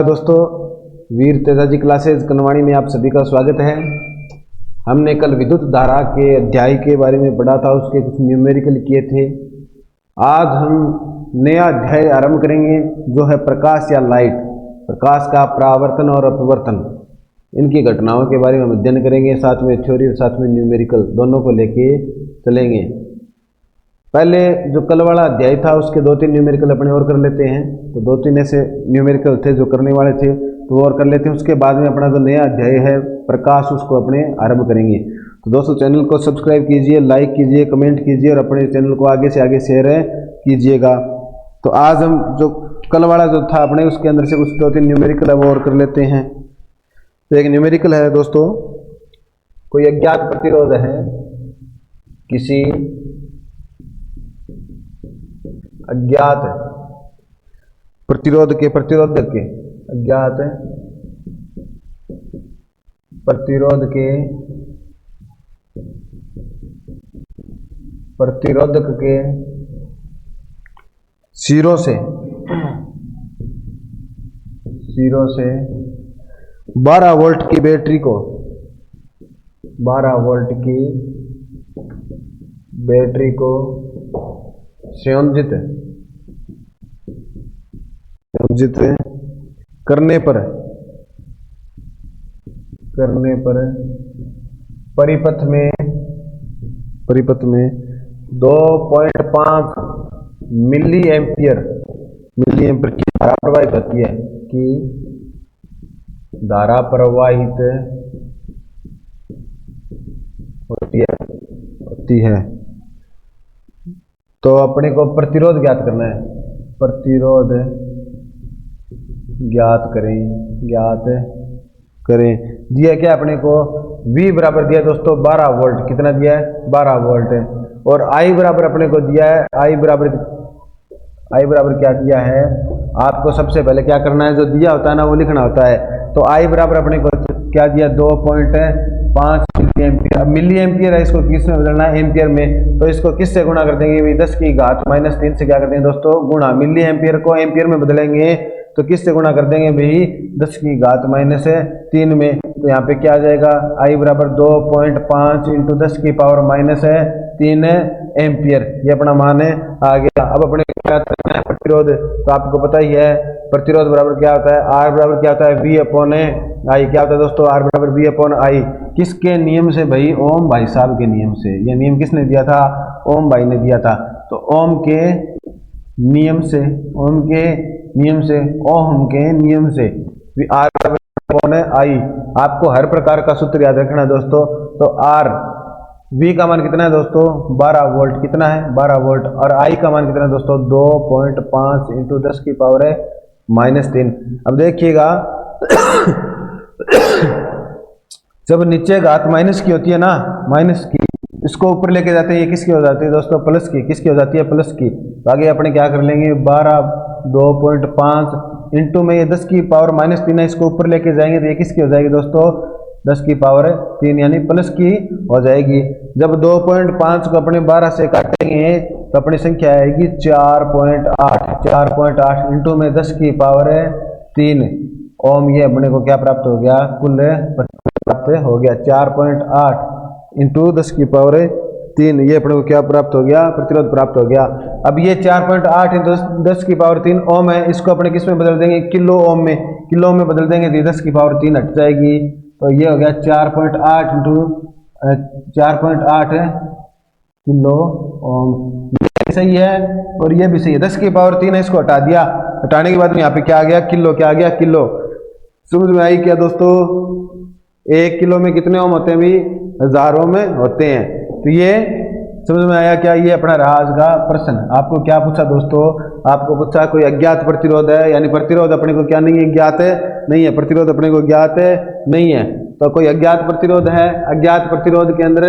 दोस्तों, वीर तेजाजी क्लासेज कनवाणी में आप सभी का स्वागत है। हमने कल विद्युत धारा के अध्याय के बारे में पढ़ा था, उसके कुछ न्यूमेरिकल किए थे। आज हम नया अध्याय आरंभ करेंगे जो है प्रकाश या लाइट। प्रकाश का परावर्तन और अपवर्तन, इनकी घटनाओं के बारे में हम अध्ययन करेंगे। साथ में थ्योरी और साथ में न्यूमेरिकल दोनों को लेके चलेंगे। पहले जो कल वाला अध्याय था उसके 2-3 न्यूमेरिकल अपने और कर लेते हैं। तो 2-3 ऐसे न्यूमेरिकल थे जो करने वाले थे, तो वो और कर लेते हैं। उसके बाद में अपना जो नया अध्याय है प्रकाश, उसको अपने आरंभ करेंगे। तो दोस्तों, चैनल को सब्सक्राइब कीजिए, लाइक कीजिए, कमेंट कीजिए और अपने चैनल को आगे से आगे शेयर कीजिएगा। तो आज हम जो कल वाला जो था अपने, उसके अंदर से कुछ 2-3 न्यूमेरिकल अब और कर लेते हैं। तो एक न्यूमेरिकल है दोस्तों, कोई अज्ञात प्रतिरोध है किसी अज्ञात प्रतिरोधक के अज्ञात प्रतिरोधक के सिरों से 12 वोल्ट की बैटरी को 12 वोल्ट की बैटरी को संयोजित करने पर परिपथ में 2.5 मिली एम्पियर की धारा प्रवाहित होती है। तो अपने को प्रतिरोध ज्ञात करना है। प्रतिरोध ज्ञात करें। दिया क्या अपने को? V बराबर दिया दोस्तों 12 वोल्ट। कितना दिया है? 12 वोल्ट। और I बराबर अपने को दिया है, I बराबर क्या दिया है? आपको सबसे पहले क्या करना है, जो दिया होता है ना वो लिखना होता है। तो I बराबर अपने को क्या दिया? 2.5 मिली एम्पियर। मिली एम्पियर है, इसको किस में बदलना है? एम्पियर में। तो इसको किससे गुणा कर देंगे? 10 की घात -3 से क्या कर देंगे दोस्तों? गुणा। मिली एम्पियर को एम्पियर में बदलेंगे तो किससे गुणा कर देंगे भाई? 10 की घात -3 में। तो यहाँ पे क्या आ जाएगा? I बराबर 2.5 × 10 की पावर -3 एम्पियर। ये अपना मान है, आ गया। अब अपने क्या करना है? प्रतिरोध। तो आपको पता ही है प्रतिरोध बराबर क्या होता है? R बराबर क्या होता है? V/I। क्या होता है दोस्तों? R बराबर V/I। किसके नियम से भाई? ओम भाई साहब के नियम से। यह नियम किसने दिया था? ओम भाई ने दिया था। तो ओम के नियम से R बराबर I। आपको हर प्रकार का सूत्र याद रखना है दोस्तों। तो R V का मान कितना है दोस्तों? 12 वोल्ट। कितना है? 12 वोल्ट। और I का मान कितना है दोस्तों? 2.5 × 10 की पावर है -3। अब देखिएगा जब नीचे घात माइनस की होती है ना, माइनस की, इसको ऊपर लेके जाते हैं, ये किसकी हो जाती है दोस्तों? प्लस की। किसकी हो जाती है? प्लस की। तो आगे अपने क्या कर लेंगे? 2.5 इंटू में ये 10 की पावर -3 है, इसको ऊपर लेके जाएंगे तो ये किसकी हो जाएगी दोस्तों? 10 की पावर 3 यानी प्लस की हो जाएगी। जब 2.5 को अपने 12 से काटेंगे तो अपनी संख्या आएगी 4.8 इंटू में 10 की पावर 3 ओम। ये अपने को क्या प्राप्त हो गया? कुल प्राप्त हो गया 4.8 इंटू 10 की पावर 3। ये अपने को क्या प्राप्त हो गया? प्रतिरोध प्राप्त हो गया। अब ये 4.8 इंटू 10 की पावर 3 ओम है, इसको अपने किस में बदल देंगे? किलो ओम में। किलो ओम में बदल देंगे तो 10 की पावर 3 हट जाएगी। तो ये हो गया 4.8 किलो ओम। ये सही है और ये भी सही है। 10 की पावर 3 है, इसको हटा दिया। हटाने के बाद यहाँ पे क्या आ गया? किलो। क्या आ गया? किलो। समझ में आई क्या दोस्तों? 1 किलो में कितने ओम होते हैं भी? हजारों में होते हैं। तो ये समझ में आया क्या? ये अपना रहा आज का प्रश्न। आपको क्या पूछा दोस्तों? आपको पूछा कोई अज्ञात प्रतिरोध है, यानी प्रतिरोध अपने को क्या नहीं है? ज्ञात है नहीं है। प्रतिरोध अपने को ज्ञात है नहीं है। तो कोई अज्ञात प्रतिरोध है, अज्ञात प्रतिरोध के अंदर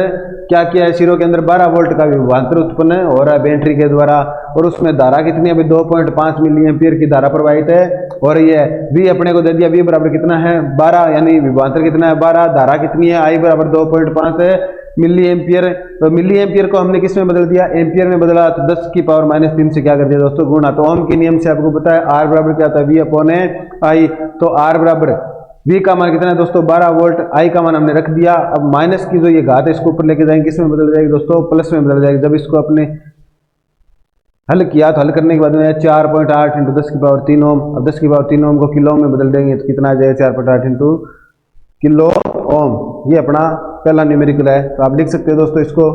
क्या किया है, सिरों के अंदर 12 वोल्ट का विभवांतर उत्पन्न हो रहा है बैटरी के द्वारा, और उसमें धारा कितनी है, अभी 2.5 मिली एम्पियर की धारा प्रवाहित है, और ये V अपने को दे दिया, V बराबर कितना है 12, यानी विभवांतर कितना है 12, धारा कितनी है I बराबर 2.5 है मिली एम्पियर। तो मिली एम्पियर को हमने किस में बदल दिया, एम्पियर में बदला, तो 10 की पावर -3 से क्या कर दिया दोस्तों गुणा। तो ओम के नियम से आपको पता है R बराबर क्या होता है, V अपॉन I। तो R बराबर V का मान कितना है दोस्तों 12 वोल्ट, I का मान हमने रख दिया। अब माइनस की जो ये घात है इसको ऊपर लेके जाएंगे, किस में बदल जाएगी दोस्तों, प्लस में बदल जाएगी। जब इसको अपने हल किया तो हल करने के बाद में 4.8 इंटू 10 की पावर 3 ओम। अब 10 की पावर 3 ओम को किलो में बदल देंगे तो कितना आ जाएगा 4.8 इंटू किलो ओम। ये अपना पहला न्यूमेरिकल है, तो आप लिख सकते हो दोस्तों इसको।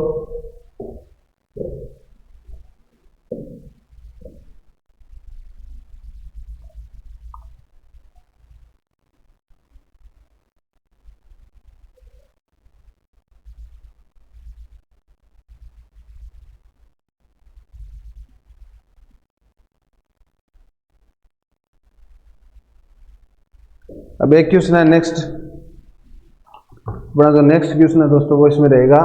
अब एक क्वेश्चन है नेक्स्ट, अपना जो नेक्स्ट क्वेश्चन है दोस्तों वो इसमें रहेगा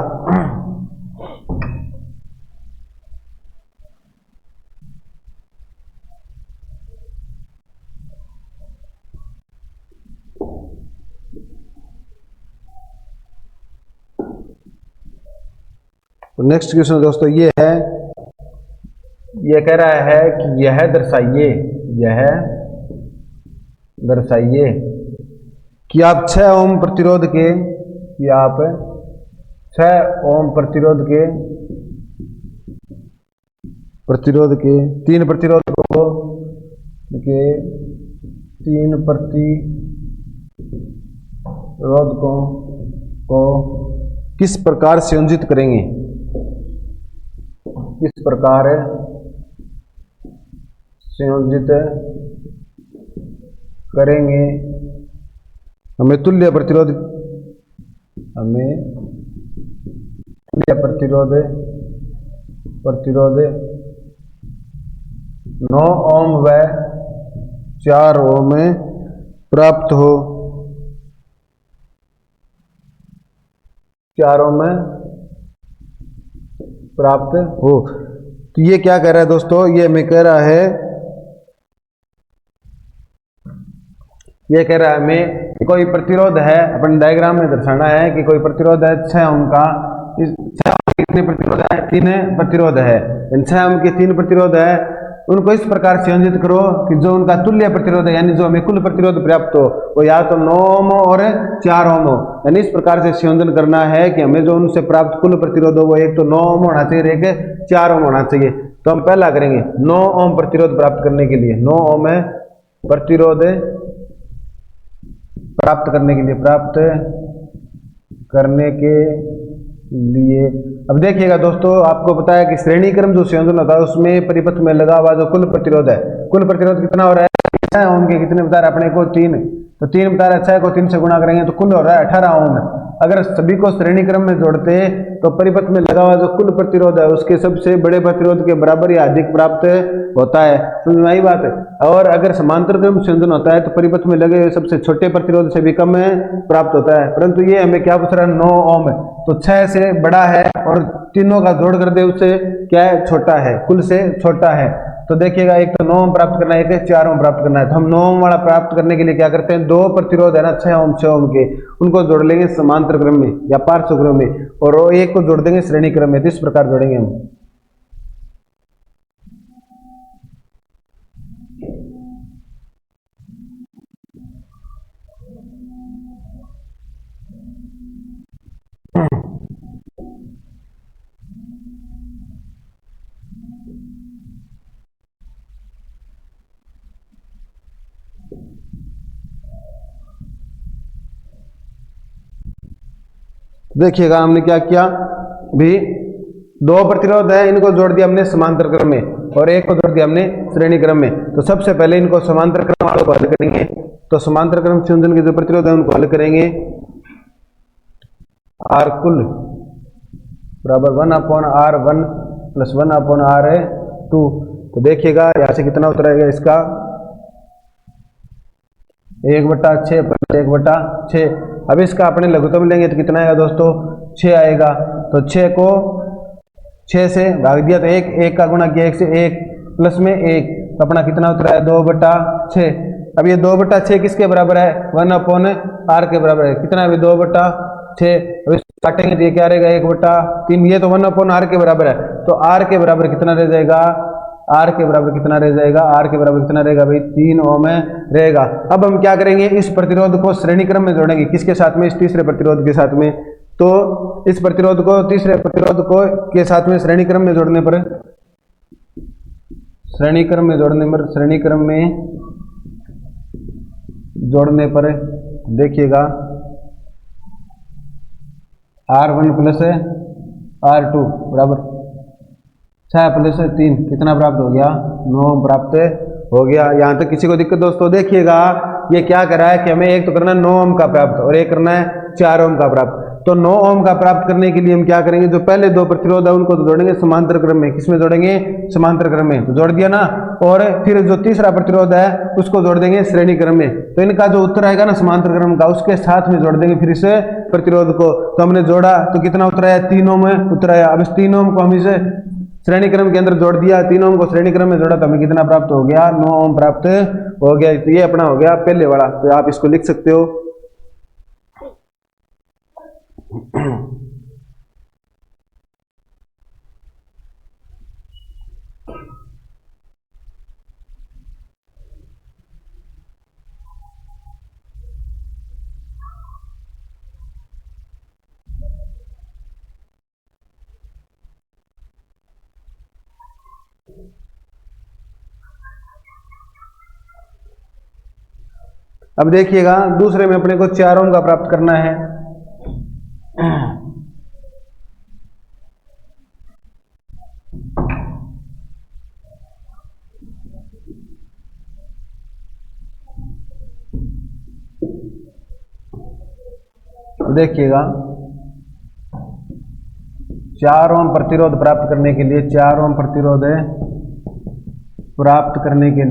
तो नेक्स्ट क्वेश्चन दोस्तों ये है, ये कह रहा है कि यह दर्शाइए कि आप 6 ओम प्रतिरोध के, कि आप 6 ओम प्रतिरोध के तीन प्रतिरोध को किस प्रकार संयोजित करेंगे, किस प्रकार संयोजित करेंगे। हमें तुल्य प्रतिरोध 9 ओम व 4 ओम प्राप्त हो, 4 ओम प्राप्त हो। तो ये क्या कह रहा है दोस्तों, ये हमें कह रहा है, ये कह रहा है हमें कि कोई प्रतिरोध है, अपन डायग्राम में दर्शाना है कि कोई प्रतिरोध है 6 ओम का। इस 6 ओम के कितने प्रतिरोध है, 3 प्रतिरोध है। इन 6 ओम के 3 प्रतिरोध है, उनको इस प्रकार संयोजित करो कि जो उनका तुल्य प्रतिरोध है, यानी जो हमें कुल प्रतिरोध प्राप्त हो वो या तो 9 ओम और 4 ओम हो। यानी इस प्रकार से संयोजन करना है कि हमें जो उनसे प्राप्त कुल प्रतिरोध हो वो एक तो 9 ओम होना चाहिए, एक 4 ओम होना चाहिए। तो हम पहला करेंगे 9 ओम प्रतिरोध प्राप्त करने के लिए, 9 ओम प्रतिरोध प्राप्त करने के लिए अब देखिएगा दोस्तों, आपको पता है कि श्रेणी क्रम जो संयोजन होता है उसमें परिपथ में लगा हुआ जो कुल प्रतिरोध है, कुल प्रतिरोध कितना हो रहा है 6 ओम के कितने बता रहे अपने को 3, तो 3 बता रहा है, 6 को 3 से गुणा करेंगे तो कुल हो रहा है 18 ओम। अगर सभी को श्रेणी क्रम में जोड़ते तो परिपथ में लगा हुआ जो कुल प्रतिरोध है उसके सबसे बड़े प्रतिरोध के बराबर या अधिक प्राप्त होता है, समझ में आई बात है। और अगर समांतर क्रम संयोजन होता है तो परिपथ में लगे हुए सबसे छोटे प्रतिरोध से भी कम प्राप्त होता है। परंतु ये हमें क्या पूछ रहा है 9 ओम है, तो 6 से बड़ा है और तीनों का जोड़ कर दे उससे क्या है छोटा है, कुल से छोटा है। तो देखिएगा एक तो 9 ओम प्राप्त करना है, एक 4 ओम प्राप्त करना है। तो हम 9 ओम वाला प्राप्त करने के लिए क्या करते हैं, 2 प्रतिरोध है ना 6 ओम के, उनको जोड़ लेंगे समांतर क्रम में या पार्श्व क्रम में, और वो एक को जोड़ देंगे श्रेणी क्रम में। तो इस प्रकार जोड़ेंगे हम। देखिएगा हमने क्या किया, भी 2 प्रतिरोध है इनको जोड़ दिया हमने समांतर क्रम में और एक को जोड़ दिया हमने श्रेणी क्रम में। तो सबसे पहले इनको समांतर क्रम वालों को हल करेंगे, तो समांतर क्रम संयोजन के जो प्रतिरोध है उनको हल करेंगे। आर कुल बराबर 1/R1 + 1/R2। तो देखिएगा यहां से कितना उत्तर आएगा इसका 1/6 प्लस 1/6। अब इसका अपने लघुत्तम लेंगे तो कितना आएगा दोस्तों, 6 आएगा। तो 6 को 6 से भाग दिया तो 1 का गुणा किया 1 से, 1 प्लस में 1, तो अपना कितना उतरा है 2/6। अब ये 2/6 किसके बराबर है, 1/r के बराबर है। कितना है अभी 2/6। अब इसको काटेंगे तो ये क्या रहेगा 1/3। ये तो 1/r के बराबर है, तो r के बराबर कितना रह जाएगा, r के बराबर कितना रह जाएगा, r के बराबर कितना रहेगा भाई 3 ओम रहेगा। अब हम क्या करेंगे, इस प्रतिरोध को श्रेणी क्रम में जोड़ेंगे, किसके साथ में, इस तीसरे प्रतिरोध के साथ में। तो इस प्रतिरोध को तीसरे प्रतिरोध को के साथ में श्रेणी क्रम में जोड़ने पर, श्रेणी क्रम में जोड़ने पर देखिएगा R1 प्लस R2 बराबर 6 प्लस 3 कितना प्राप्त हो गया, 9 प्राप्त हो गया। यहाँ तक किसी को दिक्कत दोस्तों, देखिएगा ये क्या कर रहा है कि हमें एक तो करना है 9 ओम का प्राप्त और एक करना है 4 ओम का प्राप्त। तो 9 ओम का प्राप्त करने के लिए हम क्या करेंगे, जो पहले 2 प्रतिरोध है उनको तो जोड़ेंगे समांतर क्रम में। किसमें जोड़ेंगे, समांतर क्रम में, तो जोड़ दिया ना। और फिर जो तीसरा प्रतिरोध है उसको जोड़ देंगे श्रेणी क्रम में। तो इनका जो उत्तर आएगा ना समांतर क्रम का, उसके साथ में जोड़ देंगे फिर इस प्रतिरोध को। तो हमने जोड़ा तो कितना उतरा है, 3 ओम उतरा है। अब इस 3 ओम को हम इसे श्रेणी क्रम के अंदर जोड़ दिया, 3 ओम को श्रेणी क्रम में जोड़ा तो हमें कितना प्राप्त हो गया, 9 ओम प्राप्त हो गया। तो ये अपना हो गया पहले वाला, तो आप इसको लिख सकते हो। अब देखिएगा दूसरे में अपने को 4 ओम का प्राप्त करना है। देखिएगा 4 ओम प्रतिरोध प्राप्त करने के लिए, 4 ओम प्रतिरोध प्राप्त करने के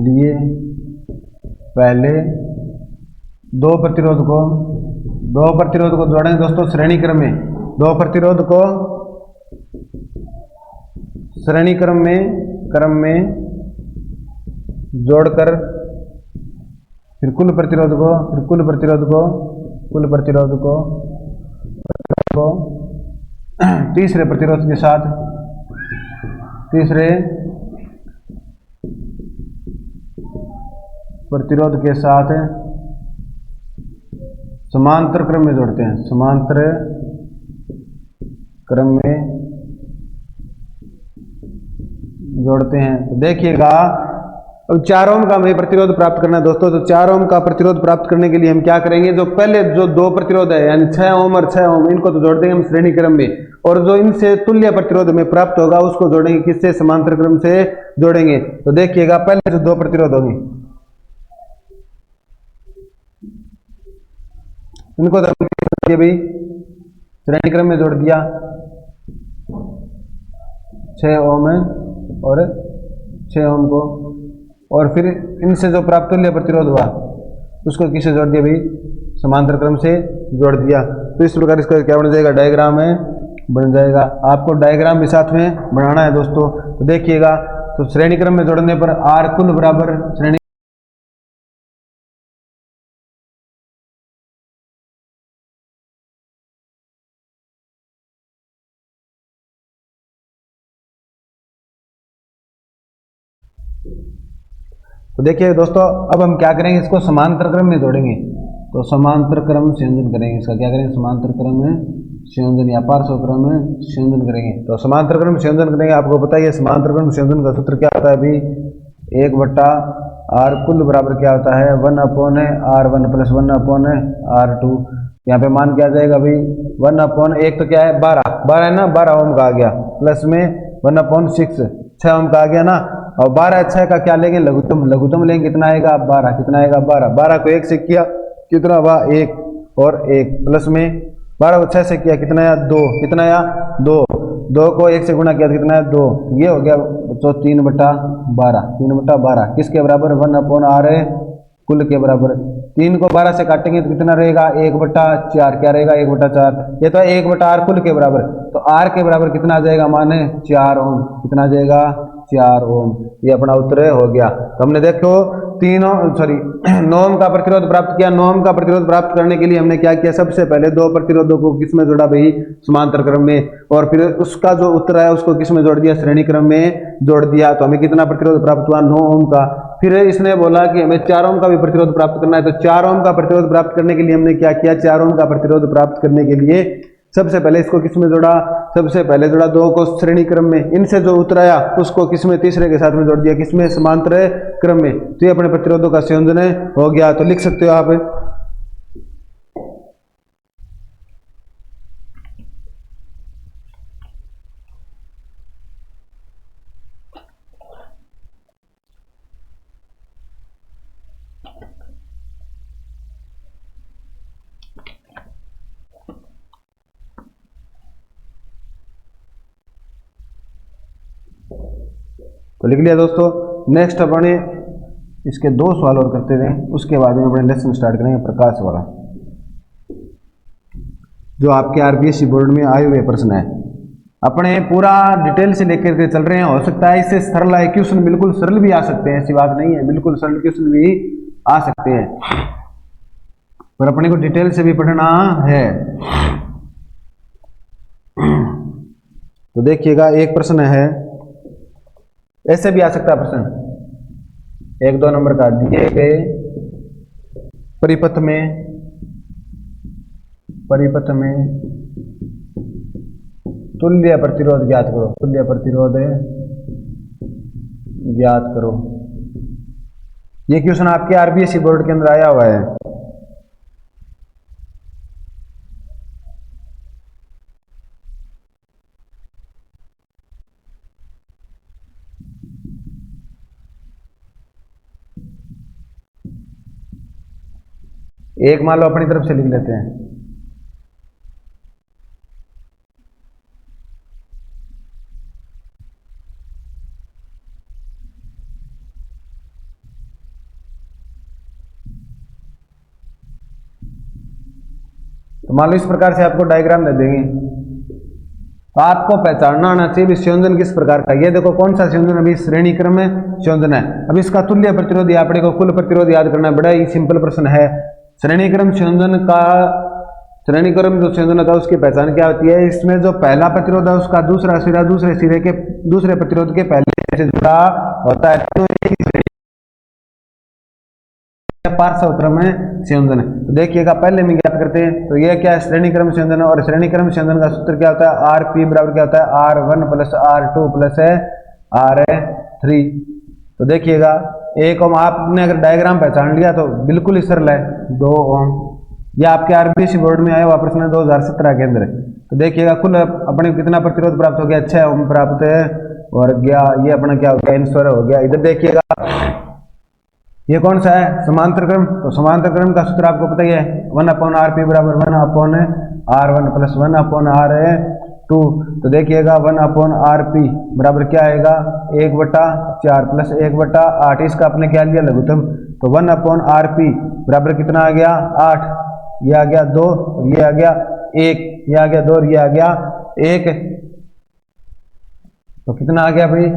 लिए पहले दो प्रतिरोध को जोड़ेंगे दोस्तों श्रेणी क्रम में। 2 प्रतिरोध को श्रेणी क्रम में जोड़कर फिर कुल प्रतिरोध को तीसरे प्रतिरोध के साथ, तीसरे प्रतिरोध के साथ समांतर क्रम में जोड़ते हैं, समांतर क्रम में जोड़ते हैं। तो देखिएगा अब 4 ओम का हमें प्रतिरोध प्राप्त करना है दोस्तों। तो 4 ओम का प्रतिरोध प्राप्त करने के लिए हम क्या करेंगे, जो पहले जो 2 प्रतिरोध है यानी 6 ओम और 6 ओम, इनको तो जोड़ देंगे हम श्रेणी क्रम में। और जो इनसे तुल्य प्रतिरोध में प्राप्त होगा उसको जोड़ेंगे किससे, समांतर क्रम से जोड़ेंगे। तो देखिएगा पहले जो 2 प्रतिरोध होंगे इनको तो भाई श्रेणी क्रम में जोड़ दिया, 6 ओम और 6 ओम को, और फिर इनसे जो प्राप्त तुल्य प्रतिरोध हुआ उसको किससे जोड़ दिया भाई, समांतर क्रम से जोड़ दिया। तो इस प्रकार इसका क्या बन जाएगा, डायग्राम बन जाएगा। आपको डायग्राम भी साथ में बनाना है दोस्तों। तो देखिएगा तो श्रेणी क्रम में जोड़ने पर आर कुल बराबर श्रेणी तो देखिए दोस्तों अब हम क्या करेंगे, इसको समांतर क्रम में जोड़ेंगे। तो समांतर क्रम संयोजन करेंगे, इसका क्या करेंगे, समांतर क्रम में संयोजन या पार्श्व क्रम में संयोजन करेंगे। तो समांतर क्रम संयोजन करेंगे, आपको पता ही है समांतर क्रम संयोजन का सूत्र क्या होता है अभी, 1/r कुल बराबर क्या होता है, 1/r1 प्लस 1/r2। यहाँ पे मान क्या जाएगा अभी 1/1 तो क्या है 12 है ना, 12 ओम का आ गया, प्लस में 1/6 6 ओम का आ गया ना। और 12 6 का क्या लेंगे, लघुत्तम लेंगे, कितना आएगा 12, कितना आएगा 12 को 1 से किया कितना हुआ 1 और 1 प्लस में 12 को 6 से किया कितना आया 2, कितना आया 2, 2 को 1 से गुणा किया तो कितना है 2, ये हो गया तो 3/12, 3/12 किसके बराबर 1/r कुल के बराबर। 3 को 12 से काटेंगे तो कितना रहेगा 1/4, क्या रहेगा 1/4, ये तो 1/r कुल के बराबर, तो r के बराबर कितना आ जाएगा माने 4 ओम, कितना आ जाएगा 4 ओम, ये अपना उत्तर हो गया। तो हमने देखो 9 ओम का प्रतिरोध प्राप्त किया। 9 ओम का प्रतिरोध प्राप्त करने के लिए हमने क्या किया, सबसे पहले 2 प्रतिरोधों को किस में जोड़ा भाई, समांतर क्रम में, और फिर उसका जो उत्तर है उसको किस में जोड़ दिया, श्रेणी क्रम में जोड़ दिया। तो हमें कितना प्रतिरोध प्राप्त हुआ 9 ओम का। फिर इसने बोला कि हमें 4 ओम का भी प्रतिरोध प्राप्त करना है, तो 4 ओम का प्रतिरोध प्राप्त करने के लिए हमने क्या किया, 4 ओम का प्रतिरोध प्राप्त करने के लिए सबसे पहले इसको किस में जोड़ा, सबसे पहले जोड़ा 2 को श्रेणी क्रम में, इनसे जो उत्तर आया उसको किस में, तीसरे के साथ में जोड़ दिया, किसमें, समांतर क्रम में। तो ये अपने प्रतिरोधों का संयोजन हो गया। तो लिख सकते हो आप तो लिख लिया दोस्तों। नेक्स्ट अपने इसके 2 सवाल और करते थे, उसके बाद में अपने लेसन स्टार्ट करेंगे प्रकाश वाला, जो आपके आरपीएससी बोर्ड में आए हुए प्रश्न है। अपने पूरा डिटेल से लेकर के चल रहे हैं, हो सकता है इससे सरल है क्वेश्चन, बिल्कुल सरल भी आ सकते हैं, ऐसी बात नहीं है, बिल्कुल सरल क्वेश्चन भी आ सकते हैं, पर अपने को डिटेल से भी पढ़ना है। तो देखिएगा एक प्रश्न है, ऐसे भी आ सकता है प्रश्न, 1-2 नंबर का, दिए गए परिपथ में तुल्य प्रतिरोध ज्ञात करो, तुल्य प्रतिरोध ज्ञात करो। ये क्वेश्चन आपके आरबीएसई बोर्ड के अंदर आया हुआ है। एक मान लो अपनी तरफ से लिख लेते हैं, तो मान लो इस प्रकार से आपको डायग्राम दे देंगे, तो आपको पहचानना आना चाहिए संयोजन किस प्रकार का। ये देखो कौन सा संयोजन, अभी श्रेणी क्रम में संयोजन है। अब इसका तुल्य प्रतिरोध या अपने को कुल प्रतिरोध याद करना है, बड़ा ही सिंपल प्रश्न है। श्रेणी क्रम संयोजन का, श्रेणी क्रम जो संयोजन होता है उसकी पहचान क्या होती है, इसमें जो पहला प्रतिरोध है उसका दूसरा सिरा दूसरे सिरे के दूसरे प्रतिरोध के पहले से जुड़ा होता है, तो पार्श्व में संयोजन है। तो देखिएगा पहले में ज्ञात करते हैं, तो ये क्या है, श्रेणी क्रम संयोजन है, और श्रेणी क्रम संयोजन का सूत्र क्या होता है, आर पी बराबर क्या होता है, R1 + R2 + R3। तो देखिएगा 1 ओम, आपने अगर डायग्राम पहचान लिया तो बिल्कुल ही सरल है। 2 ओम, यह आपके आरबीएसई बोर्ड में आया हुआ प्रश्न है 2017 के अंदर। तो देखिएगा कुल अपने कितना प्रतिरोध प्राप्त हो गया, 6 ओम प्राप्त है, और गया ये अपना क्या हो गया, आंसर हो गया। इधर देखिएगा ये कौन सा है, समांतर क्रम। तो समांतर क्रम का सूत्र आपको पता ही है, 1/Rp बराबर 1/R1 + 1/R2। तो देखिएगा 1/Rp बराबर क्या आएगा, 1/4 + 1/8, इसका आपने क्या लिया, लघुत्तम। तो 1/Rp बराबर कितना आ गया, 8, ये आ गया 2, ये आ गया 1, ये आ गया 2, ये आ गया 1, तो कितना आ गया भाई,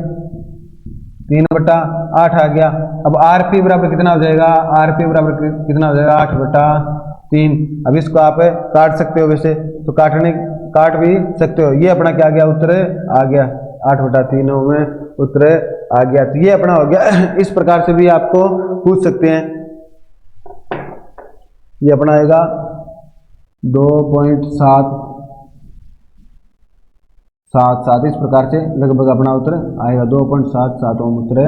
3/8 आ गया। अब Rp बराबर कितना हो जाएगा, Rp बराबर कितना हो जाएगा, 8/3। अब इसको आप काट सकते हो, वैसे तो काट भी सकते हो। ये अपना क्या आ गया, उत्तर आ गया, 8/3 में उत्तर आ गया। तो ये अपना हो गया। इस प्रकार से भी आपको पूछ सकते हैं। ये अपना आएगा 2.777, इस प्रकार से लगभग अपना उत्तर आएगा, 2.77 ओम उत्तर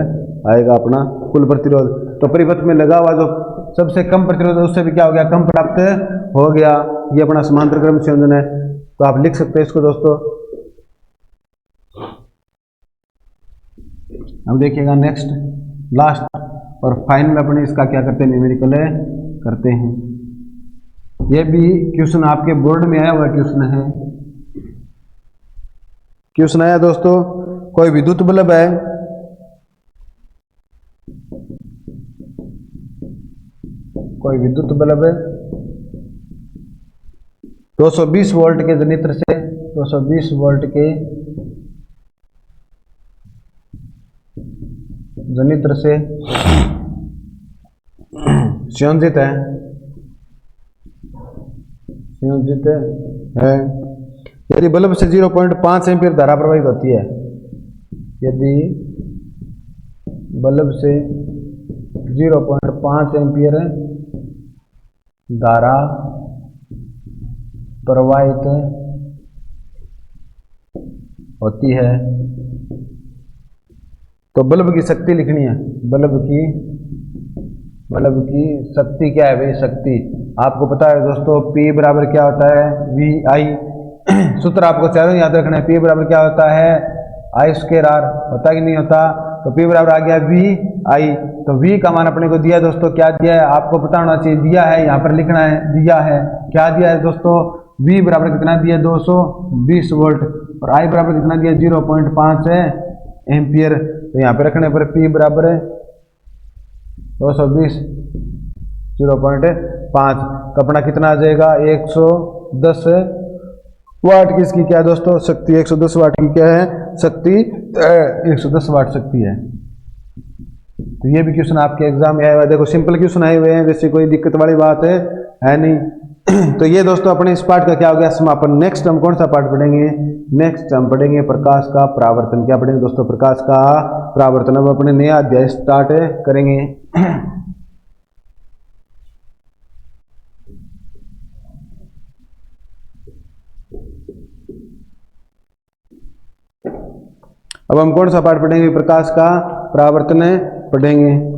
आएगा अपना कुल प्रतिरोध। तो परिपथ में लगा हुआ जो सबसे कम प्रतिरोध है उससे भी क्या हो गया, कम प्राप्त हो गया। ये अपना समांतर क्रम संयोजन है, तो आप लिख सकते हैं इसको दोस्तों। अब देखिएगा नेक्स्ट लास्ट और फाइनल अपने इसका क्या करते हैं, न्यूमेरिकल करते हैं। ये भी क्वेश्चन आपके बोर्ड में आया हुआ क्वेश्चन है। क्वेश्चन आया दोस्तों, कोई विद्युत बल्ब है, कोई विद्युत बल्ब है 220 वोल्ट के जनित्र से 220 वोल्ट के जनित्र से संयोजित है। यदि बल्ब से 0.5 एम्पीयर धारा प्रवाहित होती है, यदि बल्ब से 0.5 एम्पीयर धारा प्रवाहित होती है तो बल्ब की शक्ति लिखनी है। बल्ब की शक्ति क्या है भाई? शक्ति आपको पता है दोस्तों, P बराबर क्या होता है? VI। सूत्र आपको चारों याद रखना है। P बराबर क्या होता है? I²R। होता कि नहीं होता? तो P बराबर आ गया VI। तो V का मान अपने को दिया दोस्तों, क्या दिया है आपको पता होना चाहिए। दिया है, यहाँ पर लिखना है, दिया है। क्या दिया है दोस्तों? V बराबर कितना दिया? 220 वोल्ट। और I बराबर कितना दिया? 0.5 एम्पियर। तो यहाँ पे रखने पर P बराबर 220 0.5 तो अपना कितना आ जाएगा? 110 वाट की इसकी क्या है दोस्तों? शक्ति। 110 वाट की क्या है? शक्ति। 110 वाट शक्ति है। तो ये भी क्वेश्चन आपके एग्जाम में आया हुआ है। देखो सिंपल क्वेश्चन आए हुए हैं, वैसे कोई दिक्कत वाली बात है नहीं। तो ये दोस्तों अपने इस पार्ट का क्या हो गया? समापन। नेक्स्ट हम कौन सा पार्ट पढ़ेंगे? नेक्स्ट हम पढ़ेंगे प्रकाश का परावर्तन। क्या पढ़ेंगे दोस्तों? प्रकाश का परावर्तन। अब अपने नया अध्याय स्टार्ट करेंगे। अब हम कौन सा पार्ट पढ़ेंगे? प्रकाश का परावर्तन पढ़ेंगे।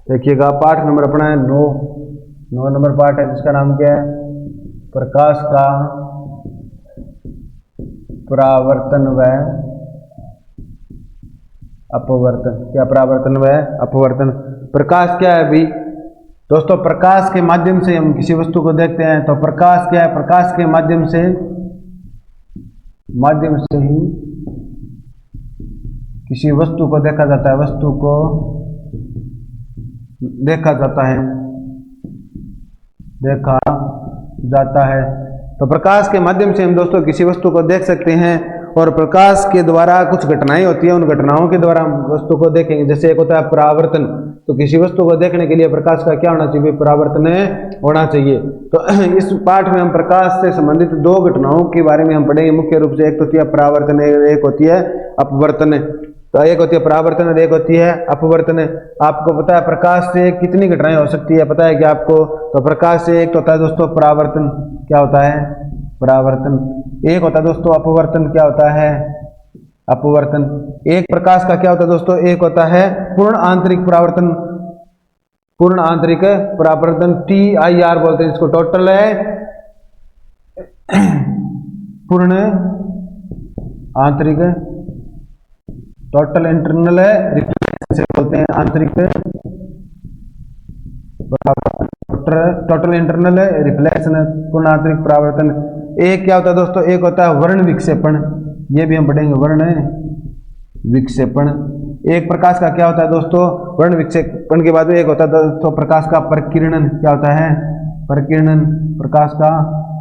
देखिएगा पाठ नंबर अपना है 9 नंबर पाठ है, जिसका नाम क्या है? प्रकाश का परावर्तन व अपवर्तन। क्या परावर्तन व अपवर्तन? प्रकाश क्या है भाई दोस्तों? प्रकाश के माध्यम से हम किसी वस्तु को देखते हैं। तो प्रकाश क्या है? प्रकाश के माध्यम से ही किसी वस्तु को देखा जाता है। वस्तु को देखा जाता है। तो प्रकाश के माध्यम से हम दोस्तों किसी वस्तु को देख सकते हैं। और प्रकाश के द्वारा कुछ घटनाएं होती है, उन घटनाओं के द्वारा हम वस्तु को देखेंगे। जैसे एक होता है परावर्तन। तो किसी वस्तु को देखने के लिए प्रकाश का क्या होना चाहिए? परावर्तन होना चाहिए। तो इस पाठ में हम प्रकाश से संबंधित 2 घटनाओं के बारे में हम पढ़ेंगे मुख्य रूप से। एक तो होती है परावर्तन, एक होती है अपवर्तन। तो एक होती है परावर्तन और एक होती है अपवर्तन। आपको पता है प्रकाश से कितनी घटनाएं हो सकती है? पता है क्या आपको? तो प्रकाश से एक तो होता है दोस्तों परावर्तन। क्या होता है? परावर्तन। एक होता है दोस्तों अपवर्तन। क्या होता है? अपवर्तन। एक प्रकाश का क्या होता है दोस्तों? एक होता है पूर्ण आंतरिक परावर्तन। पूर्ण आंतरिक परावर्तन TIR बोलते हैं इसको। टोटल है पूर्ण आंतरिक, टोटल इंटरनल रिफ्लेक्शन से बोलते हैं आंतरिक टोटल इंटरनल रिफ्लेक्शन, पूर्ण आंतरिक परावर्तन। एक क्या होता है दोस्तों? एक होता है वर्ण विक्षेपण। ये भी हम पढ़ेंगे, वर्ण विक्षेपण। एक प्रकाश का क्या होता है दोस्तों? वर्ण विक्षेपण के बाद में एक होता है दोस्तों प्रकाश का प्रकीर्णन। क्या होता है? प्रकीर्णन। प्रकाश का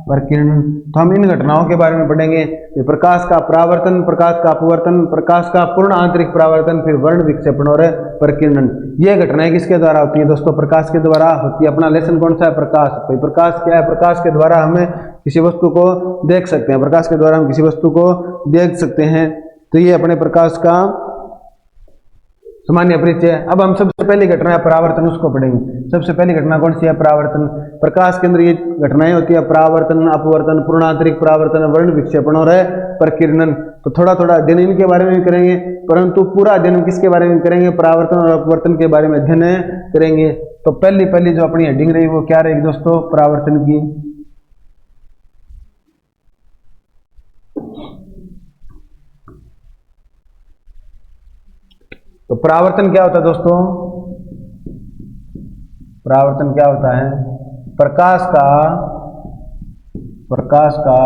प्रकीर्णन। तो हम इन घटनाओं के बारे में पढ़ेंगे। प्रकाश का परावर्तन, प्रकाश का अपवर्तन, प्रकाश का पूर्ण आंतरिक परावर्तन, फिर वर्ण विक्षेपण और प्रकीर्णन। ये घटनाएं किसके द्वारा होती है दोस्तों? प्रकाश के द्वारा होती है। अपना लेसन कौन सा है? प्रकाश। तो प्रकाश क्या है? प्रकाश के द्वारा हमें किसी वस्तु को देख सकते हैं। प्रकाश के द्वारा हम किसी वस्तु को देख सकते हैं। तो ये अपने प्रकाश का सामान्य परिचय। अब हम सबसे पहली घटना है परावर्तन, उसको पढ़ेंगे। सबसे पहली घटना कौन सी है? परावर्तन। प्रकाश के अंदर ये घटनाएं होती है परावर्तन, अपवर्तन, पूर्ण आंतरिक परावर्तन, वर्ण विक्षेपण और प्रकीर्णन। तो थोड़ा थोड़ा अध्ययन इनके बारे में करेंगे, परंतु पूरा अध्ययन किसके बारे में करेंगे? परावर्तन और अपवर्तन के बारे में अध्ययन करेंगे। तो पहली जो अपनी हेडिंग रही वो क्या रहेगी दोस्तों? परावर्तन की। तो परावर्तन क्या होता है दोस्तों? परावर्तन क्या होता है? प्रकाश का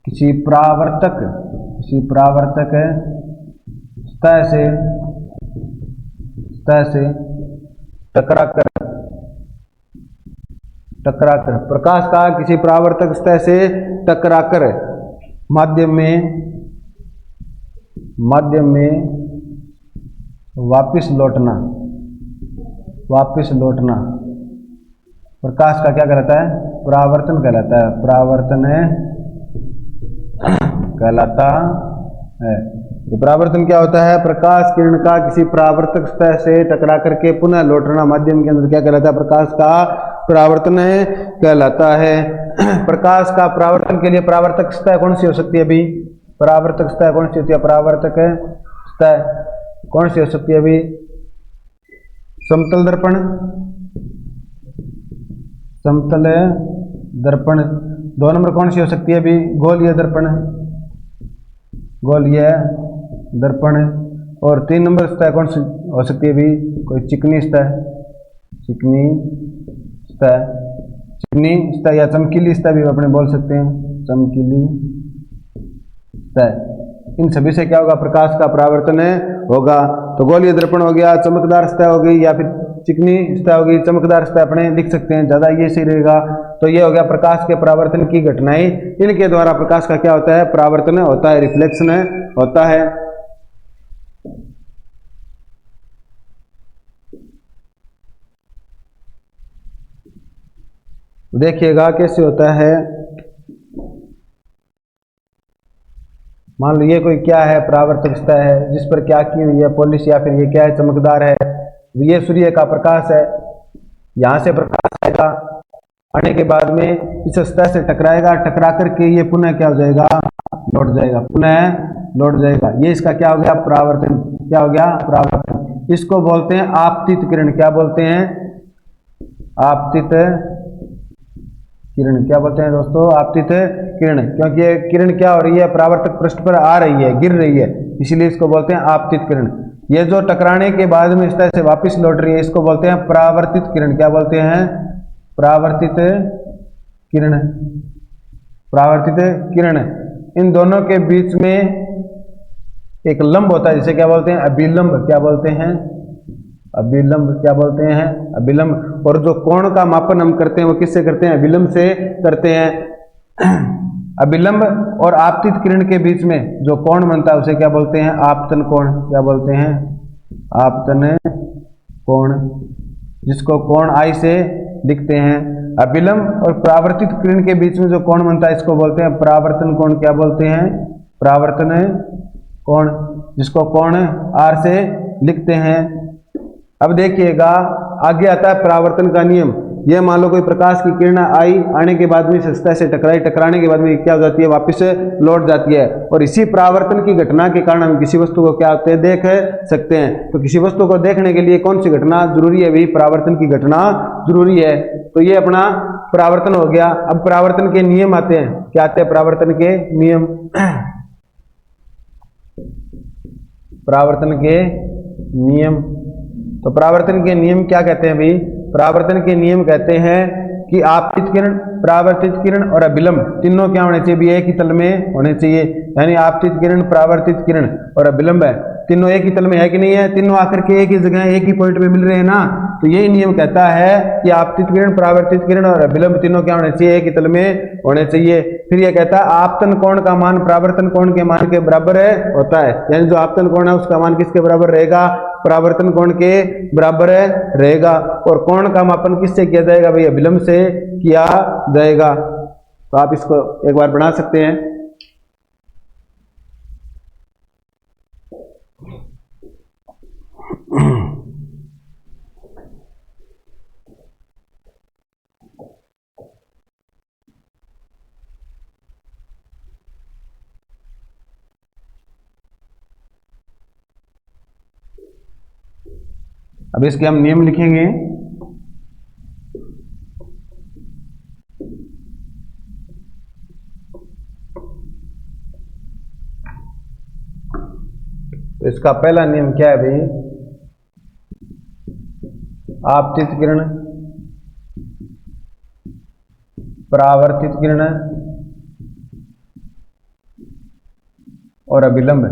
किसी परावर्तक सतह से टकराकर प्रकाश का किसी परावर्तक सतह से टकराकर माध्यम में वापस लौटना प्रकाश का क्या कहलाता है? परावर्तन कहलाता है। परावर्तन कहलाता है। तो परावर्तन क्या होता है? प्रकाश किरण का किसी परावर्तक सतह से टकरा करके पुनः लौटना माध्यम के अंदर क्या कहलाता है? प्रकाश का परावर्तन कहलाता है। प्रकाश का परावर्तन के लिए परावर्तक सतह कौन सी हो सकती है? अभी परावर्तक सतह कौन सी होती है? परावर्तक सतह कौन सी हो सकती है? अभी समतल दर्पण। 2 नंबर कौन सी हो सकती है? अभी गोलीय दर्पण। और 3 नंबर सतह कौन सी हो सकती है? अभी कोई चिकनी सतह या चमकीली सतह भी अपने बोल सकते हैं, चमकीली सतह। इन सभी से क्या होगा? प्रकाश का परावर्तन होगा। तो गोलीय दर्पण हो गया, चमकदार सतह हो गई, या फिर चिकनी सतह होगी, चमकदार सतह अपने लिख सकते हैं, ज़्यादा ये सही रहेगा। तो ये हो गया प्रकाश के परावर्तन की घटनाएं। इनके द्वारा प्रकाश का क्या होता है? परावर्तन होता है, रिफ्लेक्शन होता है। देखिएगा कैसे होता है। मान लो ये कोई क्या है? परावर्तक सतह है जिस पर क्या की हुई है? पॉलिश, या फिर ये क्या है? चमकदार है। ये सूर्य का प्रकाश है। यहां से प्रकाश आएगा, आने के बाद में इस सतह से टकराएगा, टकरा करके ये पुनः क्या हो जाएगा? लौट जाएगा। ये इसका क्या हो गया? परावर्तन। क्या हो गया? परावर्तन। इसको बोलते हैं आपतित किरण। क्या बोलते हैं? आपतित किरण। क्या बोलते हैं दोस्तों? आपतित किरण। क्योंकि ये किरण क्या हो रही है? परावर्तक पृष्ठ पर आ रही है, गिर रही है, इसीलिए इसको बोलते हैं आपतित किरण। ये जो टकराने के बाद में इस तरह से वापस लौट रही है, इसको बोलते हैं परावर्तित किरण। क्या बोलते हैं? परावर्तित किरण। इन दोनों के बीच में एक लंब होता है, जिसे क्या बोलते हैं? अभिलंब। क्या बोलते हैं? अभिलंब। और जो कोण का मापन हम करते हैं वो किससे करते हैं? अभिलंब से करते हैं। अभिलंब और आपतित किरण के बीच में जो कोण बनता है उसे क्या बोलते हैं? आपतन कोण। क्या बोलते हैं? आपतन कोण, जिसको कोण आई से लिखते हैं। अभिलंब और परावर्तित किरण के बीच में जो कोण बनता है इसको बोलते हैं परावर्तन कोण। क्या बोलते हैं? परावर्तन कोण, जिसको कोण आर से लिखते हैं। अब देखिएगा आगे आता है परावर्तन का नियम। यह मान लो कोई प्रकाश की किरण आई, आने के बाद में सतह से टकराई, टकराने के बाद में क्या हो जाती है? वापस लौट जाती है। और इसी परावर्तन की घटना के कारण हम किसी वस्तु को क्या होते हैं? देख सकते हैं। तो किसी वस्तु को देखने के लिए कौन सी घटना जरूरी है? भी परावर्तन की घटना जरूरी है। तो ये अपना परावर्तन हो गया। अब परावर्तन के नियम आते हैं। क्या आते हैं? परावर्तन के नियम। परावर्तन के नियम। तो परावर्तन के नियम क्या कहते हैं भाई? परावर्तन के नियम कहते हैं कि आपतित किरण, परावर्तित किरण और अभिलंब तीनों क्या होने चाहिए? भी एक ही तल में होने चाहिए। यानी आपतित किरण, परावर्तित किरण और अभिलंब है, तीनों एक ही तल में है कि नहीं है? तीनों आकर के एक ही जगह, एक ही पॉइंट में मिल रहे हैं ना। तो यही नियम कहता है कि आपतित किरण, परावर्तित किरण और अभिलंब तीनों क्या होने चाहिए? एक ही तल में होने चाहिए। फिर यह कहता है आपतन कोण का मान परावर्तन कोण के मान के बराबर होता है। यानी जो आपतन कोण है उसका मान किसके बराबर रहेगा? परावर्तन कोण के बराबर रहेगा। और कोण का मापन किससे किया जाएगा भाई? अभिलंब से किया जाएगा। तो आप इसको एक बार बना सकते हैं। अब इसके हम नियम लिखेंगे। तो इसका पहला नियम क्या है भाई, आपतित किरण, परावर्तित किरण और अभिलंब।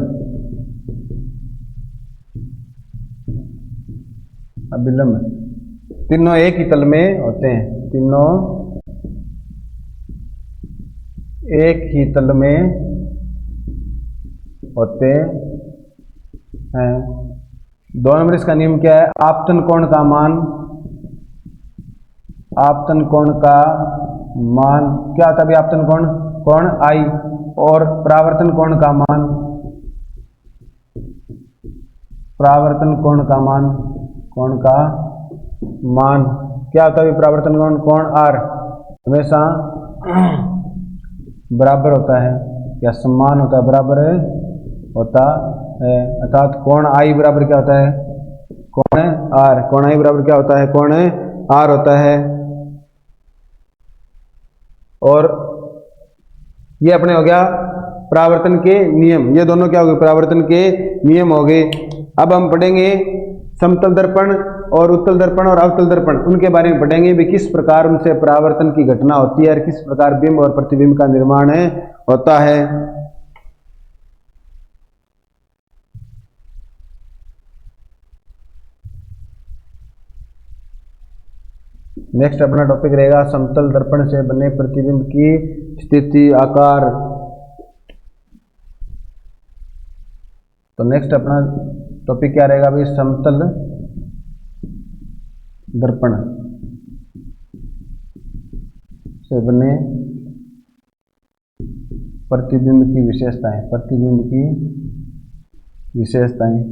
अभिलंब तीनों एक ही तल में होते हैं, तीनों एक ही तल में होते हैं। 2 नंबर इसका नियम क्या है, आपतन कोण का मान, आपतन कोण का मान क्या होता है भाई, आपतन कोण, कोण आई, और परावर्तन कोण का मान, परावर्तन कोण का मान, कोण का मान क्या होता है, परावर्तन कोण, कोण आर हमेशा बराबर होता है या समान होता है, बराबर होता है। अर्थात कोण आई बराबर क्या होता है, कोण आर, कोण आई बराबर क्या होता है, कोण आर होता है। और ये अपने हो गया परावर्तन के नियम, ये दोनों क्या हो गए, परावर्तन के नियम हो गए। अब हम पढ़ेंगे समतल दर्पण और उत्तल दर्पण और अवतल दर्पण, उनके बारे में पढ़ेंगे भी किस प्रकार उनसे परावर्तन की घटना होती है और किस प्रकार बिंब और प्रतिबिंब का निर्माण होता है। नेक्स्ट अपना टॉपिक रहेगा समतल दर्पण से बने प्रतिबिंब की स्थिति आकार। तो नेक्स्ट अपना टॉपिक क्या रहेगा भाई, समतल दर्पण से बने प्रतिबिंब की विशेषताएं, प्रतिबिंब की विशेषताएं,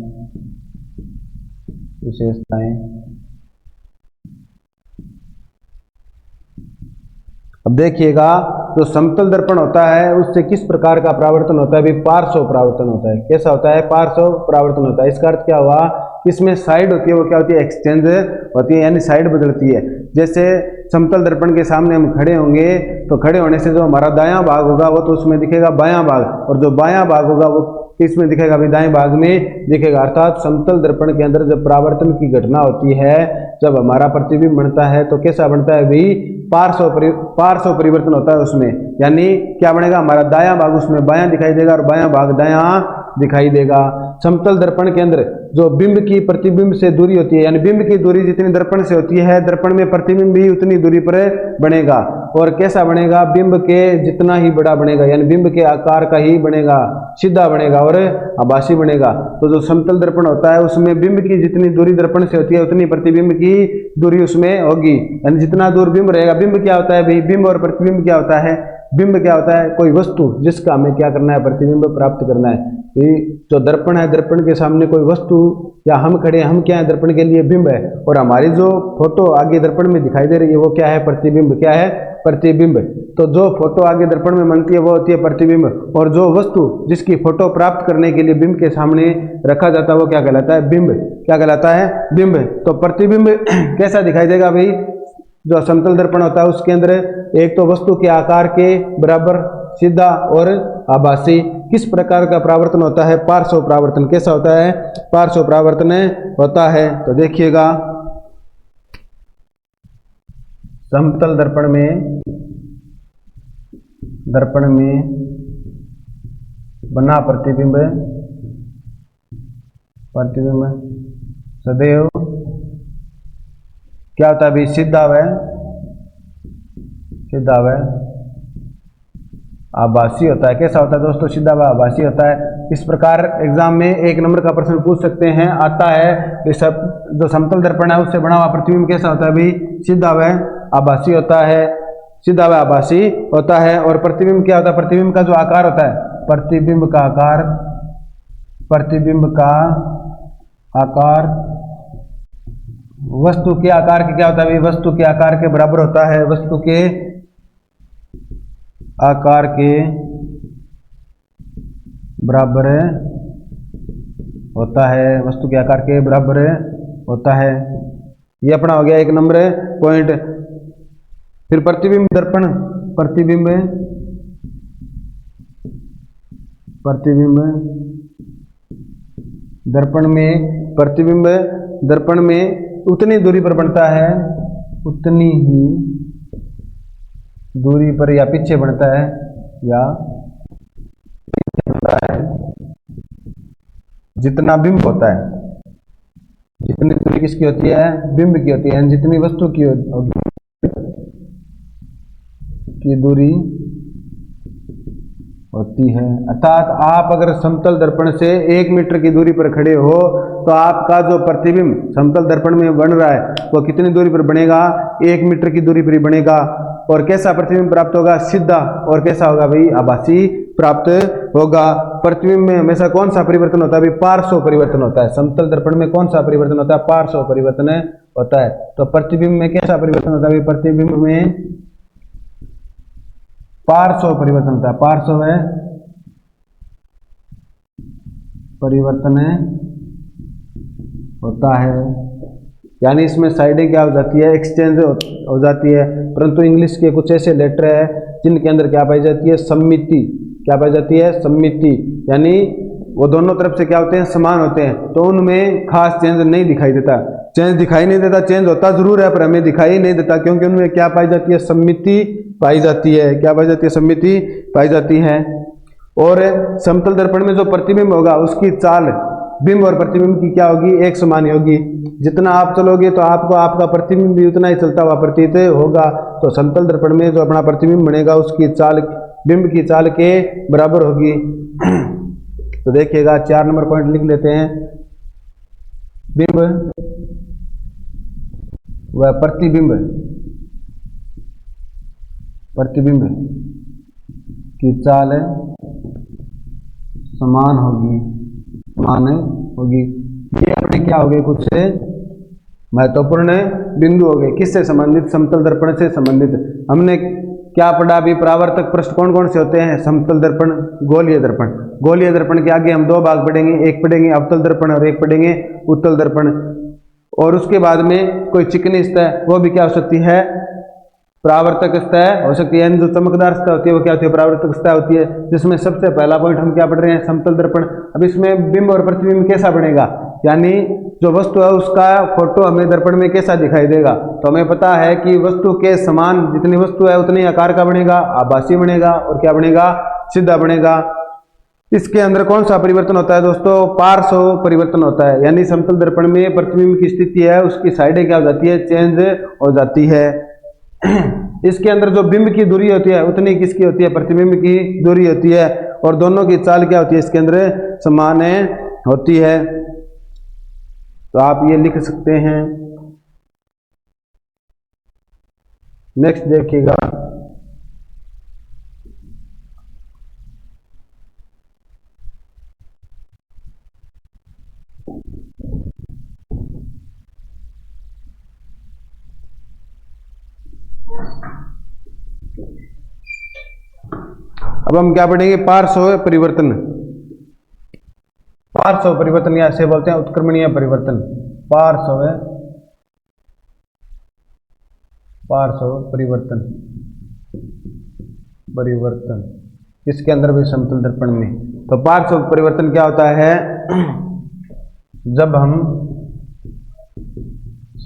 विशेषताएं। अब देखिएगा जो समतल दर्पण होता है उससे किस प्रकार का परावर्तन होता है, भी पार्श्व परावर्तन होता है। कैसा होता है, पार्श्व परावर्तन होता है। इसका अर्थ क्या हुआ, इसमें साइड होती है वो क्या होती है, एक्सचेंज होती है, यानी साइड बदलती है। जैसे समतल दर्पण के सामने हम खड़े होंगे तो खड़े होने से जो हमारा दायां भाग होगा वो तो उसमें दिखेगा बायां भाग, और जो बायां भाग होगा वो किसमें दिखेगा, भी दाएं भाग में दिखेगा। अर्थात समतल दर्पण के अंदर जब परावर्तन की घटना होती है, जब हमारा प्रतिबिंब बनता है तो कैसा बनता है भाई, पार्श्व परिवर्तन होता है उसमें। यानी क्या बनेगा, हमारा दायां भाग उसमें बायां दिखाई देगा और बायां भाग दायां दिखाई देगा। समतल दर्पण के अंदर जो बिंब की प्रतिबिंब से दूरी होती है, यानी बिंब की दूरी जितनी दर्पण से होती है, दर्पण में प्रतिबिंब भी उतनी दूरी पर बनेगा। और कैसा बनेगा, बिंब के जितना ही बड़ा बनेगा, यानी बिंब के आकार का ही बनेगा, सीधा बनेगा और आभासी बनेगा। तो जो समतल दर्पण होता है उसमें बिंब की जितनी दूरी दर्पण से होती है उतनी प्रतिबिंब की दूरी उसमें होगी, यानी जितना दूर बिंब रहेगा। बिंब क्या होता है भाई, बिंब और प्रतिबिंब क्या होता है, बिंब क्या होता है, कोई वस्तु जिसका हमें क्या करना है, प्रतिबिंब प्राप्त करना है। जो दर्पण है, दर्पण के सामने कोई वस्तु या हम खड़े, हम क्या है, दर्पण के लिए बिंब है, और हमारी जो फोटो आगे दर्पण में दिखाई दे रही है वो क्या है, प्रतिबिंब। क्या है, प्रतिबिंब। तो जो फोटो आगे दर्पण में बनती है वो होती है प्रतिबिंब, और जो वस्तु जिसकी फोटो प्राप्त करने के लिए बिंब के सामने रखा जाता है वो क्या कहलाता है, बिंब। क्या कहलाता है, बिंब। तो प्रतिबिंब कैसा दिखाई देगा भाई, जो समतल दर्पण होता है उसके अंदर एक तो वस्तु के आकार के बराबर, सीधा और आभासी। किस प्रकार का परावर्तन होता है, पार्श्व परावर्तन। कैसा होता है, पार्श्व परावर्तन होता है। तो देखिएगा समतल दर्पण में बना प्रतिबिंब सदैव क्या होता है भाई, सीधा व आभासी होता है। कैसा होता है दोस्तों, सीधा व आभासी होता है। इस प्रकार एग्जाम में 1 नंबर का प्रश्न पूछ सकते हैं, आता है जो समतल दर्पण है उससे बना हुआ प्रतिबिंब कैसा होता है भाई, सीधा व आभासी होता है, सीधा व आभासी होता है। और प्रतिबिंब क्या होता है, प्रतिबिंब का जो आकार होता है, प्रतिबिंब का आकार वस्तु के आकार के क्या होता है भाई, वस्तु के आकार के बराबर होता है, वस्तु के आकार के बराबर होता है, वस्तु के आकार के बराबर होता है। ये अपना हो गया 1 नंबर पॉइंट। फिर प्रतिबिंब दर्पण, प्रतिबिंब दर्पण में प्रतिबिंब दर्पण में उतनी दूरी पर बनता है, उतनी ही दूरी पर या पीछे बनता है या बनता है जितना बिंब होता है। जितनी दूरी किसकी होती है? बिंब की होती है। जितनी वस्तु की होगी की दूरी होती है। अर्थात आप अगर समतल दर्पण से 1 मीटर की दूरी पर खड़े हो तो आपका जो प्रतिबिंब समतल दर्पण में बन रहा है वो कितनी दूरी पर बनेगा? 1 मीटर की दूरी पर ही बनेगा। और कैसा प्रतिबिंब प्राप्त होगा? सीधा। और कैसा होगा भाई? आभासी प्राप्त होगा। प्रतिबिंब में हमेशा कौन सा परिवर्तन होता है भाई? पार्श्व परिवर्तन होता है। समतल दर्पण में कौन सा परिवर्तन होता है? पार्श्व परिवर्तन होता है। तो प्रतिबिंब में कैसा परिवर्तन होता है भाई? प्रतिबिंब में पार्श्व परिवर्तन होता है। पार्श्व है परिवर्तन होता है, यानी इसमें साइडें क्या हो जाती है? एक्सचेंज हो जाती है। परंतु इंग्लिश के कुछ ऐसे लेटर है जिनके अंदर क्या पाई जाती है? सम्मिति। क्या पाई जाती है? सम्मिति, यानी वो दोनों तरफ से क्या होते हैं? समान होते हैं, तो उनमें खास चेंज नहीं दिखाई देता। चेंज दिखाई नहीं देता, चेंज होता जरूर है पर हमें दिखाई नहीं देता, क्योंकि उनमें क्या पाई जाती है? सम्मिति पाई जाती है। क्या पाई जाती है? सम्मिति पाई जाती है। और समतल दर्पण में जो प्रतिबिंब होगा उसकी चाल बिंब और प्रतिबिंब की क्या होगी? एक समान ही होगी। जितना आप चलोगे तो आपको आपका प्रतिबिंब भी उतना ही चलता हुआ प्रतीत होगा। तो समतल दर्पण में जो अपना प्रतिबिंब बनेगा उसकी चाल बिंब की चाल के बराबर होगी। तो देखिएगा 4 नंबर पॉइंट लिख लेते हैं। बिंब व प्रतिबिंब प्रतिबिंब की चाल समान होगी, समान होगी। ये अपने क्या हो गए? कुछ महत्वपूर्ण बिंदु हो गए। किससे संबंधित? समतल दर्पण से संबंधित। हमने क्या पढ़ा अभी? परावर्तक पृष्ठ कौन कौन से होते हैं? समतल दर्पण, गोलीय दर्पण। गोलीय दर्पण के आगे हम 2 भाग पढ़ेंगे, एक पढ़ेंगे अवतल दर्पण और एक पढ़ेंगे उत्तल दर्पण। और उसके बाद में कोई चिकनी सतह, वो भी क्या हो सकती है? परावर्तक सतह हो सकती है। जो चमकदार सतह होती है वो क्या होती है? परावर्तक सतह होती है। जिसमें सबसे पहला पॉइंट हम क्या पढ़ रहे हैं? समतल दर्पण। अब इसमें बिंब और प्रतिबिंब कैसा बनेगा, यानी जो वस्तु है उसका फोटो हमें दर्पण में कैसा दिखाई देगा? तो हमें पता है कि वस्तु के समान जितनी वस्तु है उतनी आकार का बनेगा, आभासी बनेगा और क्या बनेगा? सीधा बनेगा। इसके अंदर कौन सा परिवर्तन होता है दोस्तों? पार्श्व परिवर्तन होता है, यानी समतल दर्पण में प्रतिबिंब की स्थिति है उसकी साइडें क्या हो जाती है? चेंज हो जाती है। इसके अंदर जो बिंब की दूरी होती है उतनी किसकी होती है? प्रतिबिंब की दूरी होती है। और दोनों की चाल क्या होती है? इसके अंदर समान होती है। तो आप ये लिख सकते हैं। नेक्स्ट देखिएगा, अब हम क्या पढ़ेंगे? पार्श्व परिवर्तन। पार्श्व परिवर्तन या ऐसे बोलते हैं उत्क्रमणीय परिवर्तन। पार्श्व परिवर्तन परिवर्तन इसके अंदर भी समतल दर्पण में। तो पार्श्व परिवर्तन क्या होता है? जब हम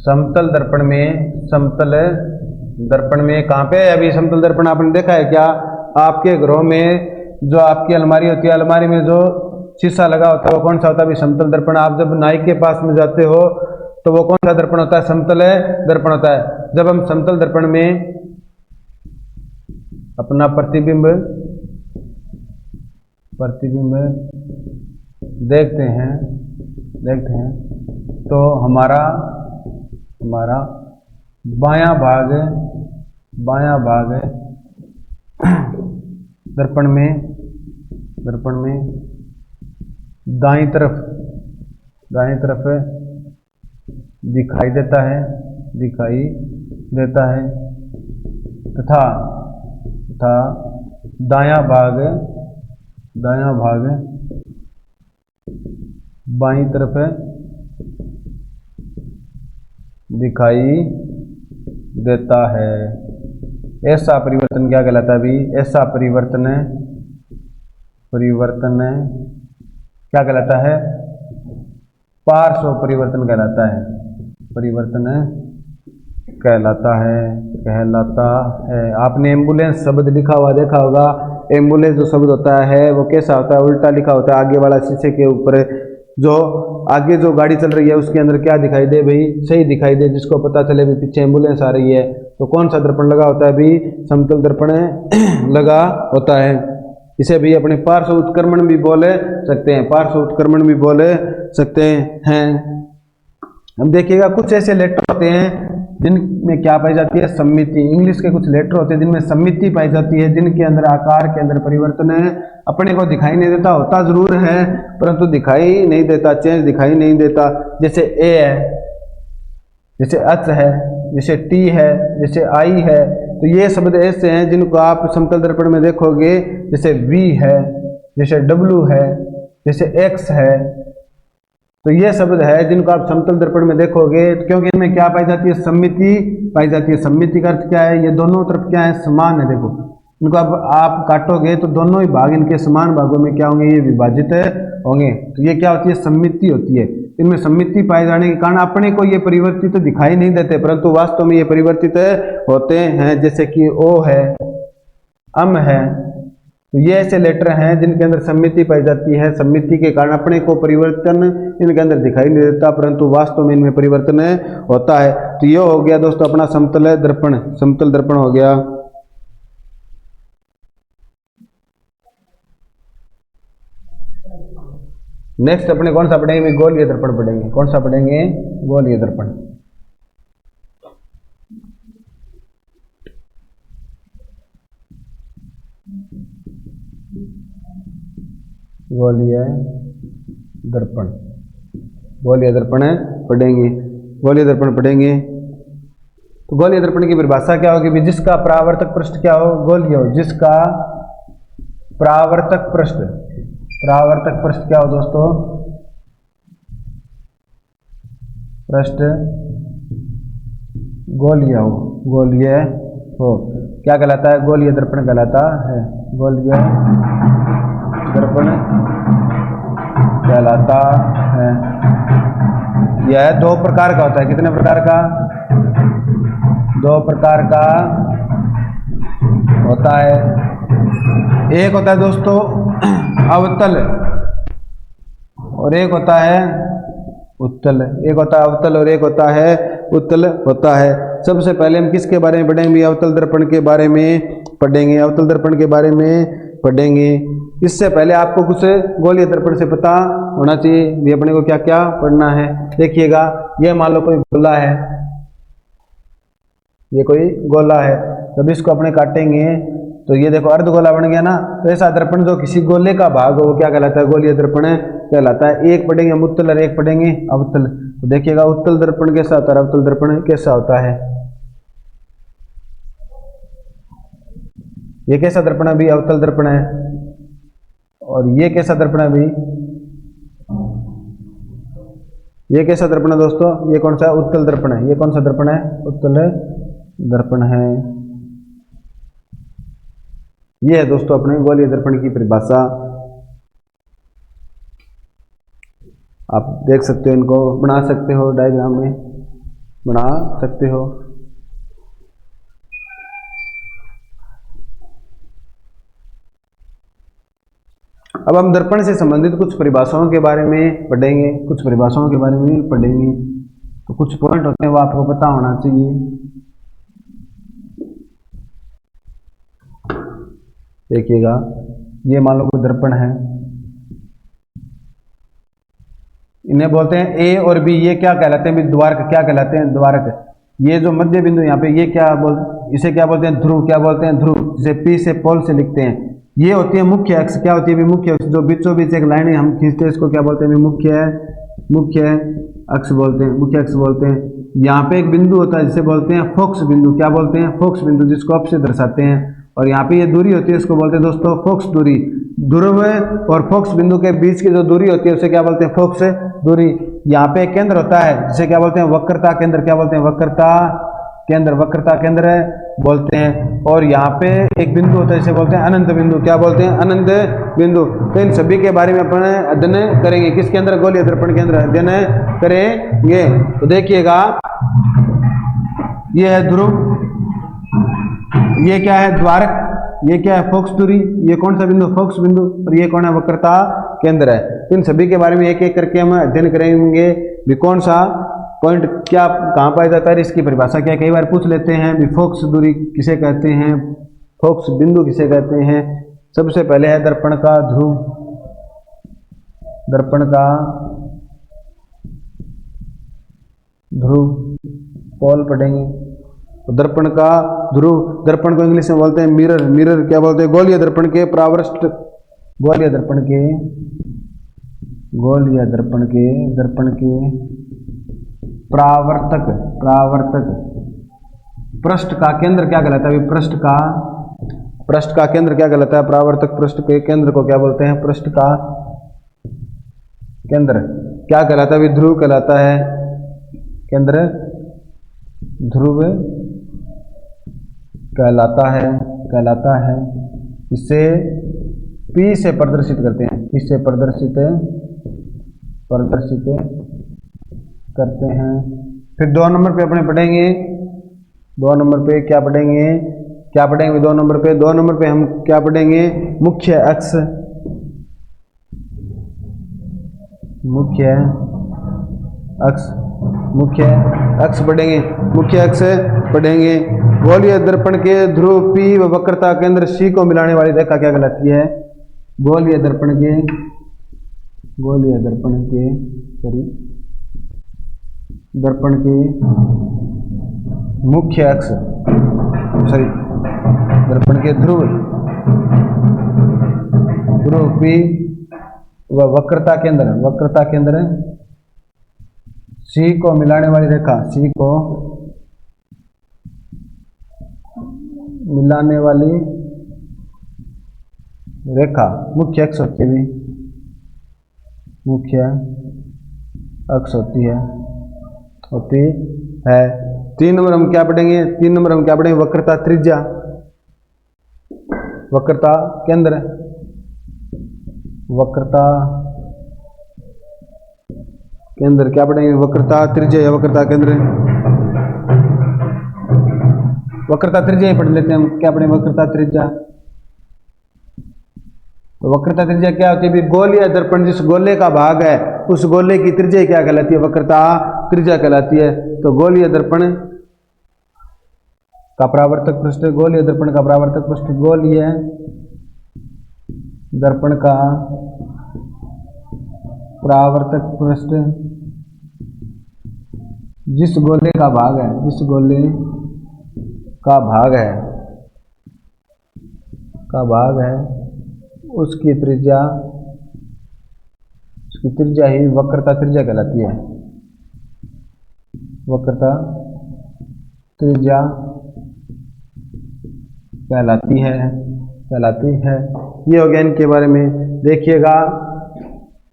समतल दर्पण में कहाँ पे? अभी समतल दर्पण आपने देखा है क्या? आपके घरों में जो आपकी अलमारी होती है, अलमारी में जो शीशा लगा होता है वो कौन सा होता है? भी समतल दर्पण। आप जब नाई के पास में जाते हो तो वो कौन सा दर्पण होता है? समतल दर्पण होता है। जब हम समतल दर्पण में अपना प्रतिबिंब देखते हैं तो हमारा बायां भाग दर्पण में दाईं तरफ दिखाई देता है तथा दायां भाग बाईं तरफ दिखाई देता है। ऐसा परिवर्तन क्या कहलाता है अभी? ऐसा परिवर्तन क्या कहलाता है? पार्श्व परिवर्तन कहलाता है, परिवर्तन कहलाता है। आपने एम्बुलेंस शब्द लिखा हुआ देखा होगा। एम्बुलेंस जो शब्द होता है वो कैसा होता है, उल्टा लिखा होता है। आगे वाला शीशे के ऊपर जो आगे जो गाड़ी चल रही है उसके अंदर क्या दिखाई दे भाई, सही दिखाई दे, जिसको पता चले भी पीछे एम्बुलेंस आ रही है। तो कौन सा दर्पण लगा होता है भी, समतल दर्पण लगा होता है। इसे भी अपने पार्श्व उत्क्रमण भी बोले सकते हैं, पार्श्व उत्क्रमण भी बोले सकते हैं। अब देखिएगा कुछ ऐसे लेटर होते हैं जिनमें क्या पाई जाती है, सम्मिति। इंग्लिश के कुछ लेटर होते हैं जिनमें सम्मिति पाई जाती है, जिनके अंदर आकार के अंदर परिवर्तन है, अपने को दिखाई नहीं देता, होता जरूर है परंतु दिखाई नहीं देता, चेंज दिखाई नहीं देता। जैसे ए है, जैसे अच है, जैसे टी है, जैसे आई है। तो ये शब्द ऐसे हैं जिनको आप समतल दर्पण में देखोगे, जैसे वी है, जैसे डब्ल्यू है, जैसे एक्स है। तो ये शब्द है जिनको आप समतल दर्पण में देखोगे, क्योंकि इनमें क्या पाई जाती है, सम्मिति पाई जाती है। सम्मिति का अर्थ क्या है, ये दोनों तरफ क्या है, समान है। देखो इनको आप काटोगे तो दोनों ही भाग इनके समान भागों में क्या होंगे, ये विभाजित होंगे। तो ये क्या होती है, सम्मिति होती है। इनमें सम्मिति पाए जाने के कारण अपने को ये परिवर्तित तो दिखाई नहीं देते, परंतु वास्तव में ये परिवर्तित होते हैं। जैसे कि ओ है, अम है। तो ये ऐसे लेटर हैं जिनके अंदर सम्मिति पाई जाती है। सम्मिति के कारण अपने को परिवर्तन इनके अंदर दिखाई नहीं देता, परंतु वास्तव में इनमें परिवर्तन होता है। तो ये हो गया दोस्तों अपना समतल दर्पण, समतल दर्पण हो गया। नेक्स्ट अपने कौन सा पढ़ेंगे, गोलीय दर्पण पढ़ेंगे। कौन सा पढ़ेंगे, गोलीय दर्पण। गोलीय दर्पण, गोलीय दर्पण पढ़ेंगे, गोलीय दर्पण पढ़ेंगे। तो गोलीय दर्पण की परिभाषा क्या होगी, जिसका परावर्तक पृष्ठ क्या हो, गोलीय हो। जिसका परावर्तक पृष्ठ, परावर्तक पृष्ठ क्या हो दोस्तों, पृष्ठ गोलीय हो, गोलीय हो। क्या कहलाता है, गोलीय दर्पण कहलाता है, गोलीय दर्पण कहलाता है। यह दो प्रकार का होता है। कितने प्रकार का, दो प्रकार का होता है। एक होता है दोस्तों अवतल और एक होता है उत्तल। एक होता है अवतल और एक होता है उत्तल होता है। सबसे पहले हम किसके बारे में पढ़ेंगे, अवतल दर्पण के बारे में पढ़ेंगे, अवतल दर्पण के बारे में पढ़ेंगे। इससे पहले आपको कुछ गोलीय दर्पण से पता होना चाहिए भी अपने को क्या क्या पढ़ना है। देखिएगा, ये मान लो कोई गोला है, ये कोई गोला है। जब इसको अपने काटेंगे तो ये देखो अर्धगोला बन गया ना। तो ऐसा दर्पण जो किसी गोले का भाग हो वो क्या कहलाता है, गोलीय दर्पण कहलाता है। एक पढ़ेंगे हम उत्तल और एक पढ़ेंगे अवतल। तो देखिएगा उत्तल दर्पण कैसा होता है, अवतल दर्पण कैसा होता है। ये कैसा दर्पण है भी, अवतल दर्पण है। और ये कैसा दर्पण है भी, ये कैसा दर्पण है दोस्तों, ये कौन सा, उत्तल दर्पण है। ये कौन सा दर्पण है, उत्तल दर्पण है। ये है दोस्तों अपने गोलीय दर्पण की परिभाषा। आप देख सकते हो, इनको बना सकते हो, डायग्राम में बना सकते हो। अब हम दर्पण से संबंधित कुछ परिभाषाओं के बारे में पढ़ेंगे, कुछ परिभाषाओं के बारे में पढ़ेंगे। तो कुछ पॉइंट होते हैं वो आपको पता होना चाहिए। देखिएगा, ये मान लो कोई दर्पण है, इन्हें बोलते हैं ए और बी। ये क्या कहलाते हैं, द्वारक क्या कहलाते हैं, द्वारक। ये जो मध्य बिंदु यहाँ पे, ये क्या इसे क्या बोलते हैं, ध्रुव। क्या बोलते हैं, ध्रुव। जिसे पी से पोल से लिखते हैं। ये होती है मुख्य अक्ष। क्या होती है भी, मुख्य अक्ष। जो बीचों बीच एक लाइन हम खींचते हैं इसको क्या बोलते हैं, मुख्य अक्ष बोलते हैं, मुख्य अक्ष बोलते हैं। यहाँ पे एक बिंदु होता है जिसे बोलते हैं फोक्स बिंदु। क्या बोलते हैं, फोक्स बिंदु, जिसको अप से दर्शाते हैं। और यहाँ पे ये दूरी होती है, इसको बोलते हैं दोस्तों फोक्स दूरी। ध्रुव और फोक्स बिंदु के बीच की जो दूरी होती है उसे क्या बोलते हैं, फोक्स दूरी। यहाँ पे एक केंद्र होता है जिसे क्या बोलते हैं, वक्रता केंद्र। क्या बोलते हैं, वक्रता केंद्र। वक्रता केंद्र बोलते हैं। और यहाँ पे एक बिंदु होता है इसे बोलते हैं अनंत बिंदु। क्या बोलते हैं? अनंत बिंदु। तो इन सभी के बारे में अपन अध्ययन करेंगे। किसके अंदर? गोलीय दर्पण के अंदर अध्ययन करेंगे। तो देखिएगा, ये है ध्रुव, ये क्या है? द्वारक, ये क्या है? फोकस दूरी, ये कौन सा बिंदु? फोकस बिंदु। और ये कौन है? वक्रता केंद्र है। इन सभी के बारे में एक एक करके हम अध्ययन करेंगे भी कौन सा पॉइंट क्या कहाँ पाया जाता है, इसकी परिभाषा क्या। कई बार पूछ लेते हैं भी फोकस दूरी किसे कहते हैं, फोकस बिंदु किसे कहते हैं। सबसे पहले है दर्पण का ध्रुव, दर्पण का ध्रुव पोल पढ़ेंगे। तो दर्पण का ध्रुव, दर्पण को इंग्लिश में बोलते हैं मिरर। मिरर क्या बोलते हैं? गोलीय दर्पण के परावर्तक, गोलीय दर्पण के, गोलीय दर्पण के, दर्पण के परावर्तक, परावर्तक। पृष्ठ का केंद्र क्या कहलाता है? पृष्ठ का, पृष्ठ का केंद्र क्या कहलाता है? परावर्तक पृष्ठ के केंद्र को क्या बोलते हैं? पृष्ठ का केंद्र क्या कहलाता है? ध्रुव कहलाता है। केंद्र ध्रुव कहलाता है, कहलाता है। इसे P से प्रदर्शित करते हैं, इससे प्रदर्शित, प्रदर्शित करते हैं। फिर 2 नंबर पे अपने पढ़ेंगे, 2 नंबर पे क्या पढ़ेंगे? क्या पढ़ेंगे 2 नंबर पे? 2 नंबर पे हम क्या पढ़ेंगे? मुख्य अक्ष, मुख्य अक्ष, मुख्य अक्ष पढ़ेंगे, मुख्य अक्ष पढ़ेंगे। गोलीय दर्पण के ध्रुव P व वक्रता केंद्र C को मिलाने वाली रेखा क्या कहलाती है? गोलीय दर्पण के, गोलीय दर्पण के, सॉरी, दर्पण के मुख्य अक्ष, सॉरी, दर्पण के ध्रुव, ध्रुव P व वक्रता केंद्र, वक्रता केंद्र C को मिलाने वाली रेखा, C को मिलाने वाली रेखा मुख्य अक्ष होती है, मुख्य अक्ष होती है, होती है। 3 नंबर हम क्या पढ़ेंगे? 3 नंबर हम क्या पढ़ेंगे? वक्रता त्रिज्या, वक्रता केंद्र, वक्रता केंद्र क्या पढ़ेंगे? वक्रता त्रिज्या या वक्रता केंद्र, वक्रता त्रिज्या ही पढ़ लेते हैं हम। क्या पढ़ेंगे? वक्रता त्रिज्या। तो वक्रता त्रिज्या क्या होती है? गोलीय दर्पण जिस गोले का भाग है उस गोले की त्रिज्या क्या कहलाती है? वक्रता त्रिज्या कहलाती है। तो गोलीय दर्पण का परावर्तक पृष्ठ, गोलीय दर्पण का परावर्तक पृष्ठ, गोलीय दर्पण का परावर्तक पृष्ठ जिस गोले का भाग है, जिस गोले का भाग है, का भाग है, उसकी त्रिज्या, उसकी त्रिज्या ही वक्रता त्रिज्या कहलाती है। वक्रता त्रिज्या कहलाती है, कहलाती है। ये हो गया इनके बारे में। देखिएगा,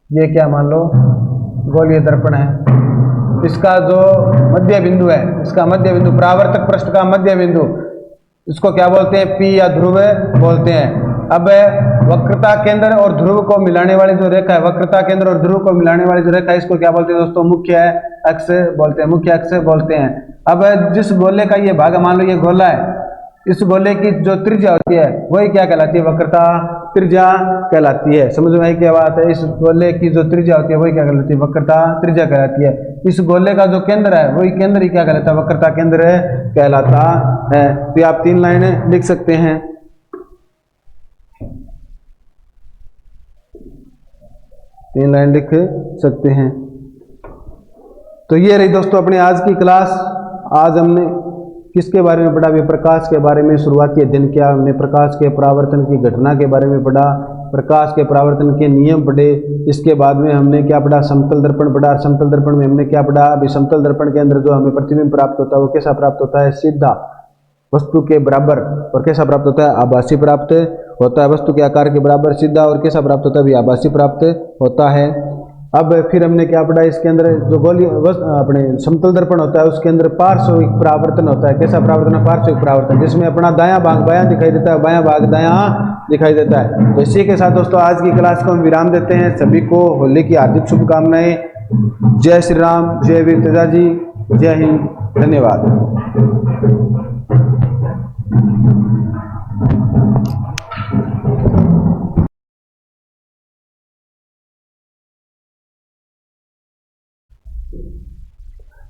ये क्या मान लो गोलीय दर्पण है, इसका जो मध्य बिंदु है, इसका मध्य बिंदु, परावर्तक पृष्ठ का मध्य बिंदु, इसको क्या बोलते हैं? P या ध्रुव बोलते हैं। अब वक्रता केंद्र और ध्रुव को मिलाने वाली जो रेखा है, वक्रता केंद्र और ध्रुव को मिलाने वाली जो रेखा है, इसको क्या बोलते हैं दोस्तों? मुख्य अक्ष बोलते हैं, मुख्य अक्ष बोलते हैं। अब जिस गोले का ये भाग, मान लो ये गोला है, इस गोले की जो त्रिज्या होती है वही क्या कहलाती है? वक्रता त्रिज्या कहलाती है। समझ में आई क्या बात है? इस गोले की जो त्रिज्या होती है वही क्या कहलाती है? वक्रता त्रिज्या कहलाती है। इस गोले का जो केंद्र है वही केंद्र ही क्या कहलाता है? वक्रता केंद्र कहलाता है। तो आप 3 लाइनें लिख सकते हैं। तीन लाइन लिख सकते हैं। तो ये रही दोस्तों अपनी आज की क्लास। आज हमने किसके बारे में पढ़ा? प्रकाश के बारे में शुरुआती अध्ययन किया हमने। प्रकाश के परावर्तन की घटना के बारे में पढ़ा, प्रकाश के परावर्तन के नियम पढ़े। इसके बाद में हमने क्या पढ़ा? समतल दर्पण पढ़ा। समतल दर्पण में हमने क्या पढ़ा? अभी समतल दर्पण के अंदर जो हमें प्रतिबिंब प्राप्त होता है वो कैसा प्राप्त होता है? सीधा वस्तु के बराबर। और कैसा प्राप्त होता है? आभासी प्राप्त होता है। वस्तु के आकार के बराबर सीधा। और कैसा प्राप्त होता है? भी आभासी प्राप्त होता है। अब फिर हमने क्या पढ़ा, इसके अंदर जो गोली अपने समतल दर्पण होता है उसके अंदर पार्श्विक परावर्तन होता है। कैसा परावर्तन है? पार्श्विक परावर्तन, जिसमें अपना दायां भाग बायां दिखाई देता है, बायां भाग दायां दिखाई देता है। तो इसी के साथ दोस्तों आज की क्लास को हम विराम देते हैं। सभी को होली की हार्दिक शुभकामनाएं। जय श्री राम, जय वीर तेजाजी, जय हिंद, धन्यवाद।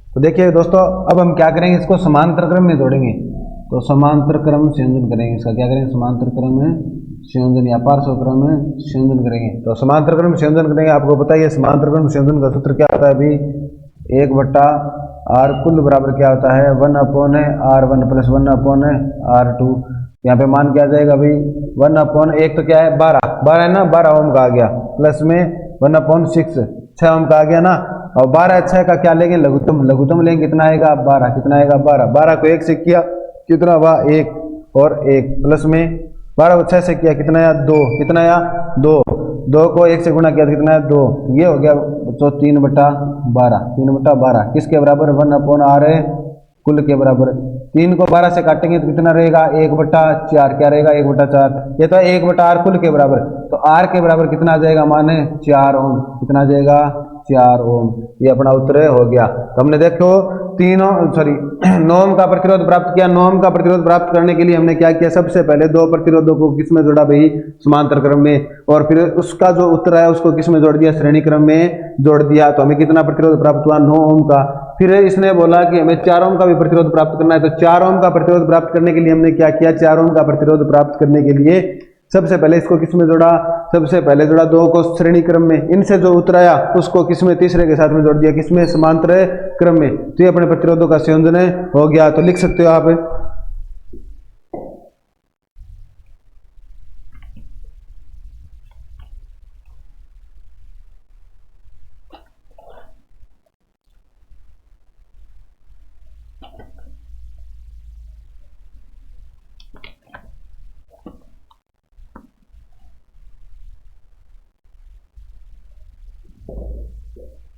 तो देखिए दोस्तों, अब हम क्या करेंगे, इसको समांतर क्रम में जोड़ेंगे। तो समांतर क्रम संयोजन करेंगे। इसका क्या करेंगे? समांतर क्रम में संयोजन या पार्श्व क्रम में संयोजन करेंगे। तो समांतर क्रम संयोजन करेंगे। आपको पता ही है समांतर क्रम संयोजन का सूत्र क्या होता है अभी, 1/r कुल बराबर क्या होता है, 1/r1 प्लस 1/r2। यहाँ पे मान क्या जाएगा अभी, 1/1 तो क्या है 12 है ना, 12 ओम का आ गया, प्लस में 1/6 6 ओम का आ गया ना। और 12 6 का क्या लेंगे, लघुत्तम, लघुत्तम लेंगे, कितना आएगा 12, कितना आएगा 12, 12 को 1 से किया कितना हुआ 1 और 1, प्लस में 12 को 6 से किया कितना आया 2, कितना आया 2, 2 को 1 से गुणा किया तो कितना है 2, ये हो गया तो 3/12, 3/12 किसके बराबर, 1/r कुल के बराबर। 3 को 12 से काटेंगे तो कितना रहेगा 1/4, क्या रहेगा 1/4, ये तो 1/r कुल के बराबर। तो r के बराबर कितना आ जाएगा, माने 4 ओम, कितना आ जाएगा 4 ओम। ये अपना उत्तर हो गया। तो हमने देखो 9 ओम का प्रतिरोध प्राप्त किया। 9 ओम का प्रतिरोध प्राप्त करने के लिए हमने क्या किया, सबसे पहले 2 प्रतिरोधों को किस में जोड़ा भाई, समांतर क्रम में, और फिर उसका जो उत्तर है उसको किस में जोड़ दिया, श्रेणी क्रम में जोड़ दिया। तो हमें कितना प्रतिरोध प्राप्त हुआ, 9 ओम का। फिर इसने बोला कि हमें 4 ओम का भी प्रतिरोध प्राप्त करना है। तो 4 ओम का प्रतिरोध प्राप्त करने के लिए हमने क्या किया, 4 ओम का प्रतिरोध प्राप्त करने के लिए सबसे पहले इसको किस में जोड़ा, सबसे पहले जोड़ा 2 को श्रेणी क्रम में, इनसे जो उत्तर आया उसको किस में, तीसरे के साथ में जोड़ दिया, किसमें, समांतर क्रम में। तो ये अपने प्रतिरोधों का संयोजन हो गया। तो लिख सकते हो आप,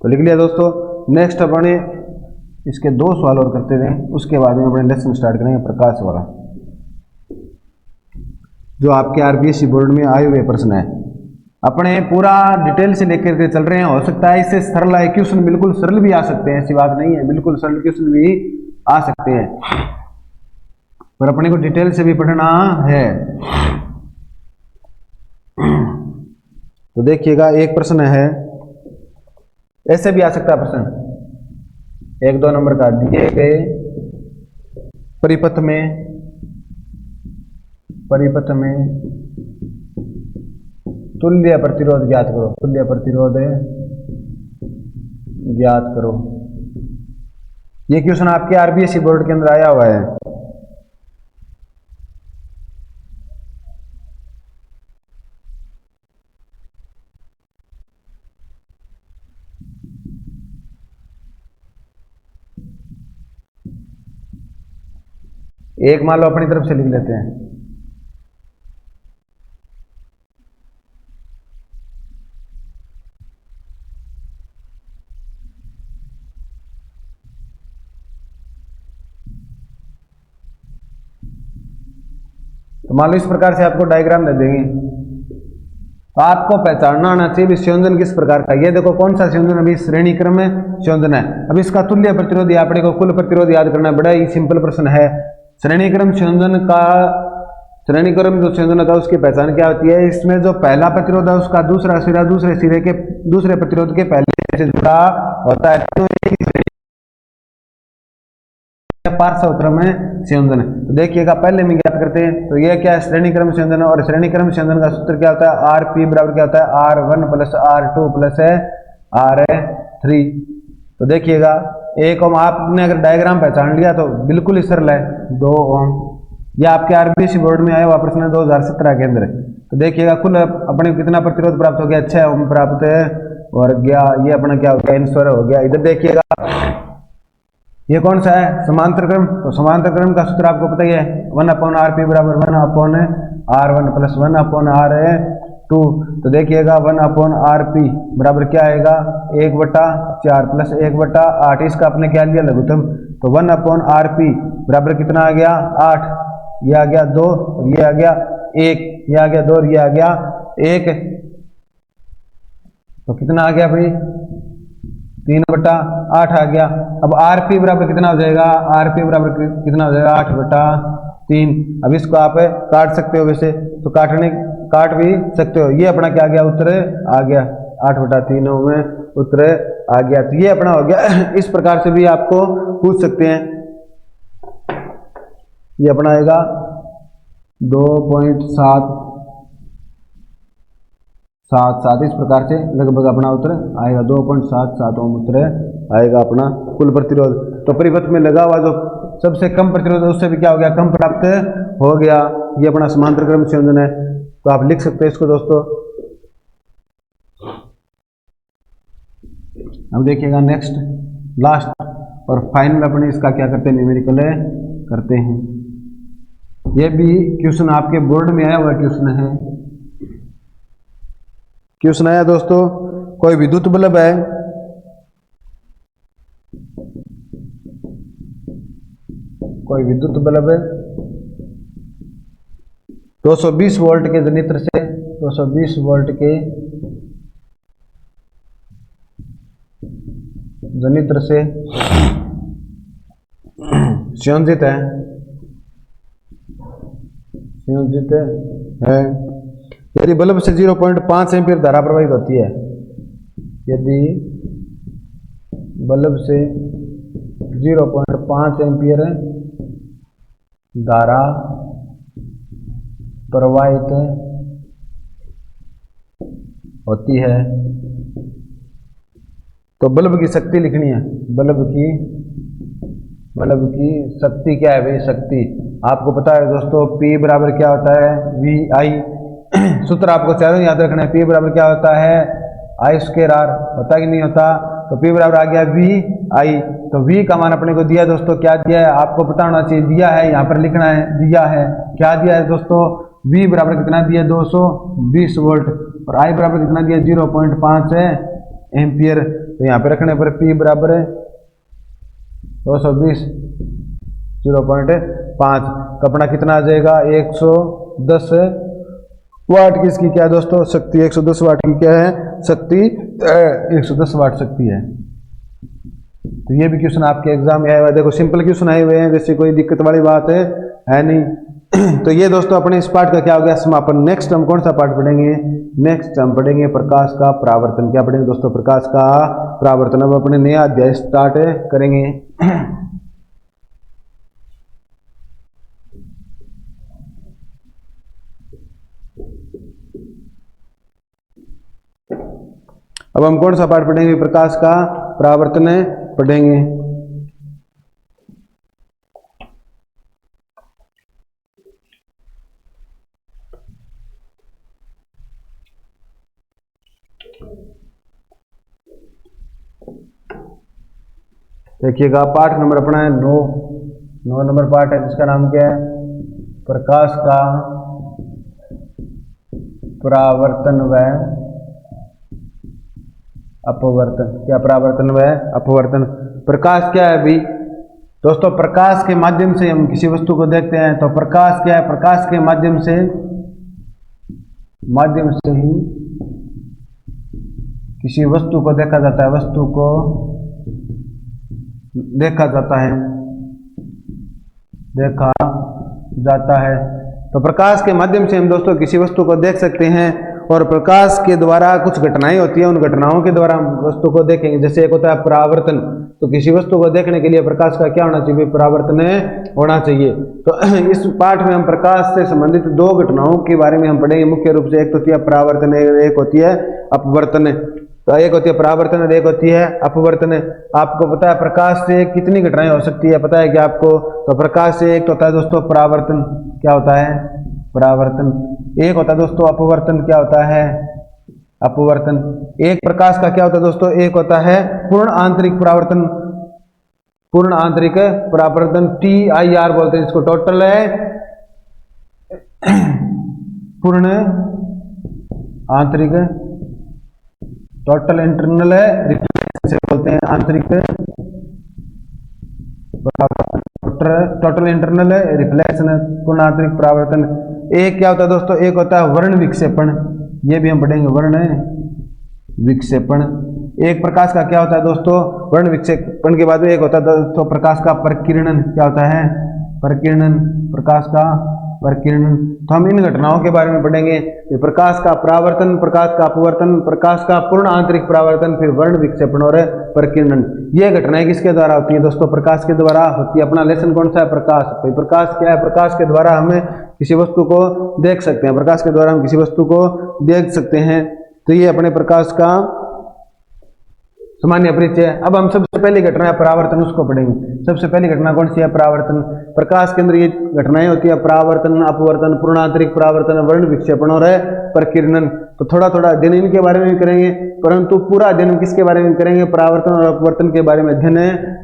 तो लिख लिया दोस्तों। नेक्स्ट अपने इसके 2 सवाल और करते थे, उसके बाद में अपने लेसन स्टार्ट करेंगे प्रकाश वाला, जो आपके आरपीएससी बोर्ड में आए हुए प्रश्न है। अपने पूरा डिटेल से लेकर के चल रहे हैं। हो सकता है इससे सरल है क्वेश्चन, बिल्कुल सरल भी आ सकते हैं, ऐसी बात नहीं है, बिल्कुल सरल क्वेश्चन भी आ सकते हैं, पर अपने को डिटेल से भी पढ़ना है। तो देखिएगा, एक प्रश्न है, ऐसे भी आ सकता है प्रश्न, 1-2 नंबर का, दिए गए परिपथ में तुल्य प्रतिरोध ज्ञात करो, तुल्य प्रतिरोध ज्ञात करो। ये क्वेश्चन आपके आरबीएसई बोर्ड के अंदर आया हुआ है। एक मान लो अपनी तरफ से लिख लेते हैं, तो मान लो इस प्रकार से आपको डायग्राम दे देंगे, तो आपको पहचानना आना चाहिए संयोजन किस प्रकार का। ये देखो कौन सा संयोजन, अभी श्रेणी क्रम में संयोजन है। अब इसका तुल्य प्रतिरोध अपने को कुल प्रतिरोध याद करना है, बड़ा ही सिंपल प्रश्न है। श्रेणी क्रम संयोजन का, श्रेणी क्रम जो संयोजन होता है उसकी पहचान क्या होती है, इसमें जो पहला प्रतिरोध है उसका दूसरा सिरा दूसरे सिरे के दूसरे प्रतिरोध के पहले से जुड़ा होता है, तो पार्श्व क्रम संयोजन है। तो देखिएगा पहले में ज्ञात करते हैं। तो ये क्या है, श्रेणी क्रम संयोजन है, और श्रेणी क्रम संयोजन का सूत्र क्या होता है, आर पी बराबर क्या होता है, R1 plus R2 plus R3। तो देखिएगा 1 ओम, आपने अगर डायग्राम पहचान लिया तो बिल्कुल ही सरल है। 2 ओम, यह आपके आरबीएसई बोर्ड में आया हुआ प्रश्न है 2017 के अंदर। तो देखिएगा कुल अपने को कितना प्रतिरोध प्राप्त हो गया, 6 ओम प्राप्त है और गया, ये अपना क्या हो गया, आंसर हो गया। इधर देखिएगा ये कौन सा है, समांतर क्रम। तो समांतर क्रम का सूत्र आपको पता ही है, 1/rp बराबर 1/r1 प्लस 1/r 2। तो देखिएगा 1/RP बराबर क्या आएगा 1/4 प्लस 1/8। इसका आपने क्या लिया लघुत्तम, तो 1/RP बराबर कितना आ गया 8, ये आ गया 2 और ये आ गया 1, ये आ गया 2 और ये आ गया 1। तो कितना आ गया भाई 3/8 आ गया। अब RP बराबर कितना हो जाएगा, RP बराबर कितना हो जाएगा 8/3। अब इसको आप काट सकते हो, वैसे तो काट भी सकते हो। ये अपना क्या आ गया उत्तर आ गया 8/3 में उत्तर आ गया। तो ये अपना हो गया। इस प्रकार से भी आपको पूछ सकते हैं। ये अपना आएगा 2.777, इस प्रकार से लगभग अपना उत्तर आएगा 2.77 ओम उत्तर आएगा अपना कुल प्रतिरोध। तो परिपथ में लगा हुआ जो सबसे कम प्रतिरोध है उससे भी क्या हो गया कम प्राप्त हो गया। ये अपना समांतर क्रम संयोजन है, तो आप लिख सकते हैं इसको दोस्तों। अब देखिएगा नेक्स्ट लास्ट और फाइनल अपने इसका क्या करते हैं न्यूमेरिकल करते हैं। ये भी क्वेश्चन आपके बोर्ड में आया हुआ क्वेश्चन है। क्वेश्चन आया दोस्तों, कोई विद्युत बल्ब है, कोई विद्युत बल्ब है 220 वोल्ट के जनित्र से 220 वोल्ट के जनित्र से संयोजित है। यदि बल्ब से 0.5 एम्पीयर धारा प्रवाहित होती है, यदि बल्ब से 0.5 एम्पीयर धारा प्रवाहित होती है तो बल्ब की शक्ति लिखनी है। बल्ब की शक्ति क्या है भाई, शक्ति आपको पता है दोस्तों, P बराबर क्या होता है VI। सूत्र आपको चारों याद रखना है। P बराबर क्या होता है I²R, होता कि नहीं होता। तो P बराबर आ गया VI। तो V का मान अपने को दिया दोस्तों, क्या दिया है आपको पता होना चाहिए, दिया है यहाँ पर लिखना है, दिया है क्या दिया है दोस्तों, V बराबर कितना दिया 220 वोल्ट और I बराबर कितना दिया 0.5 एम्पियर। तो यहाँ पे रखने पर P बराबर 220 0.5 तो अपना कितना आ जाएगा 110 वाट की इसकी क्या है दोस्तों शक्ति, 110 वाट की क्या है शक्ति, 110 वाट शक्ति है। तो ये भी क्वेश्चन आपके एग्जाम में आया हुआ है। देखो सिंपल क्वेश्चन आए हुए हैं, वैसे कोई दिक्कत वाली बात है नहीं। तो ये दोस्तों अपने इस पार्ट का क्या हो गया समापन। नेक्स्ट हम कौन सा पार्ट पढ़ेंगे, नेक्स्ट हम पढ़ेंगे प्रकाश का परावर्तन। क्या पढ़ेंगे दोस्तों, प्रकाश का परावर्तन। अब अपने नया अध्याय स्टार्ट करेंगे। अब हम कौन सा पाठ पढ़ेंगे, प्रकाश का परावर्तन पढ़ेंगे। देखिएगा पाठ नंबर अपना है 9 नंबर पाठ है, जिसका नाम क्या है प्रकाश का परावर्तन व अपवर्तन। क्या परावर्तन व अपवर्तन। प्रकाश क्या है भाई दोस्तों, प्रकाश के माध्यम से हम किसी वस्तु को देखते हैं। तो प्रकाश क्या है, प्रकाश के माध्यम से ही किसी वस्तु को देखा जाता है, वस्तु को देखा जाता है। तो प्रकाश के माध्यम से हम दोस्तों किसी वस्तु को देख सकते हैं और प्रकाश के द्वारा कुछ घटनाएं होती है, उन घटनाओं के द्वारा हम वस्तु को देखेंगे। जैसे एक होता है परावर्तन, तो किसी वस्तु को देखने के लिए प्रकाश का क्या होना चाहिए, परावर्तन होना चाहिए। तो इस पाठ में हम प्रकाश से संबंधित 2 घटनाओं के बारे में हम पढ़ेंगे मुख्य रूप से। एक तो होती है परावर्तन, एक होती है अपवर्तन। तो एक होती है परावर्तन और एक होती है अपवर्तन। आपको पता है प्रकाश से कितनी घटनाएं हो सकती है, पता है क्या आपको। तो प्रकाश से एक तो होता है दोस्तों परावर्तन, क्या होता है परावर्तन। एक होता है दोस्तों अपवर्तन, क्या होता है अपवर्तन। एक प्रकाश का क्या होता है दोस्तों, एक होता है पूर्ण आंतरिक परावर्तन, पूर्ण आंतरिक परावर्तन TIR बोलते हैं इसको। टोटल है पूर्ण आंतरिक टोटल इंटरनल रिफ्लेक्शन से बोलते हैं आंतरिक टोटल इंटरनल रिफ्लेक्शन, पूर्ण आंतरिक परावर्तन। एक क्या होता है दोस्तों, एक होता है वर्ण विक्षेपण, ये भी हम पढ़ेंगे वर्ण विक्षेपण। एक प्रकाश का क्या होता है दोस्तों, वर्ण विक्षेपण के बाद में एक होता है दोस्तों प्रकाश का प्रकीर्णन। क्या होता है, प्रकीर्णन, प्रकाश का प्रकीर्णन। तो हम इन घटनाओं के बारे में पढ़ेंगे, प्रकाश का परावर्तन, प्रकाश का अपवर्तन, प्रकाश का पूर्ण आंतरिक परावर्तन, फिर वर्ण विक्षेपण और प्रकीर्णन। ये घटनाएं किसके द्वारा होती है दोस्तों, प्रकाश के द्वारा होती है। अपना लेसन कौन सा है, प्रकाश। तो प्रकाश क्या है, प्रकाश के द्वारा हमें किसी वस्तु को देख सकते हैं, प्रकाश के द्वारा हम किसी वस्तु को देख सकते हैं। तो ये अपने प्रकाश का सामान्य परिचय। अब हम सबसे पहली घटना है परावर्तन, उसको पढ़ेंगे। सबसे पहली घटना कौन सी है, परावर्तन। प्रकाश के अंदर ये घटनाएं होती है, परावर्तन, अपवर्तन, पूर्ण आंतरिक परावर्तन, वर्ण विक्षेपण और प्रकीर्णन। तो थोड़ा थोड़ा अध्ययन इनके बारे में करेंगे, परंतु पूरा अध्ययन किसके बारे में करेंगे, परावर्तन और अपवर्तन के बारे में अध्ययन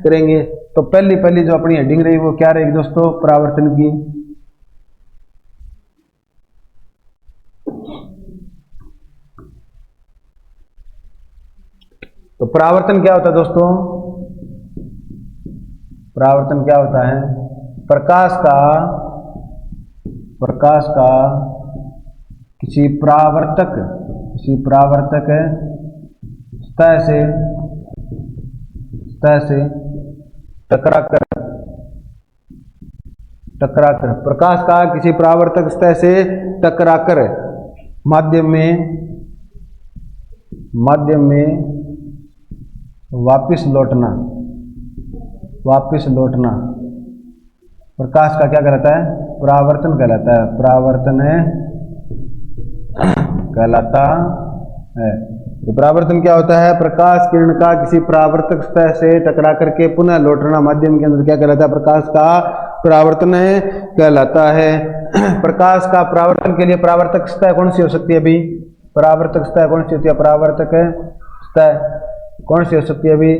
करेंगे। तो पहली जो अपनी हेडिंग रही वो क्या रहेगी दोस्तों, परावर्तन की। तो परावर्तन क्या होता है दोस्तों, परावर्तन क्या होता है, प्रकाश का किसी परावर्तक सतह से टकराकर, प्रकाश का किसी परावर्तक सतह से टकराकर माध्यम में वापिस लौटना, प्रकाश का क्या कहलाता है, परावर्तन कहलाता है, परावर्तन कहलाता है। तो परावर्तन क्या होता है, प्रकाश किरण का किसी परावर्तक सतह से टकरा करके पुनः लौटना माध्यम के अंदर क्या कहलाता है, प्रकाश का परावर्तन कहलाता है। प्रकाश का परावर्तन के लिए परावर्तक सतह कौन सी हो सकती है, अभी परावर्तक सतह कौन सी होती है, परावर्तक सतह कौन सी हो सकती है अभी,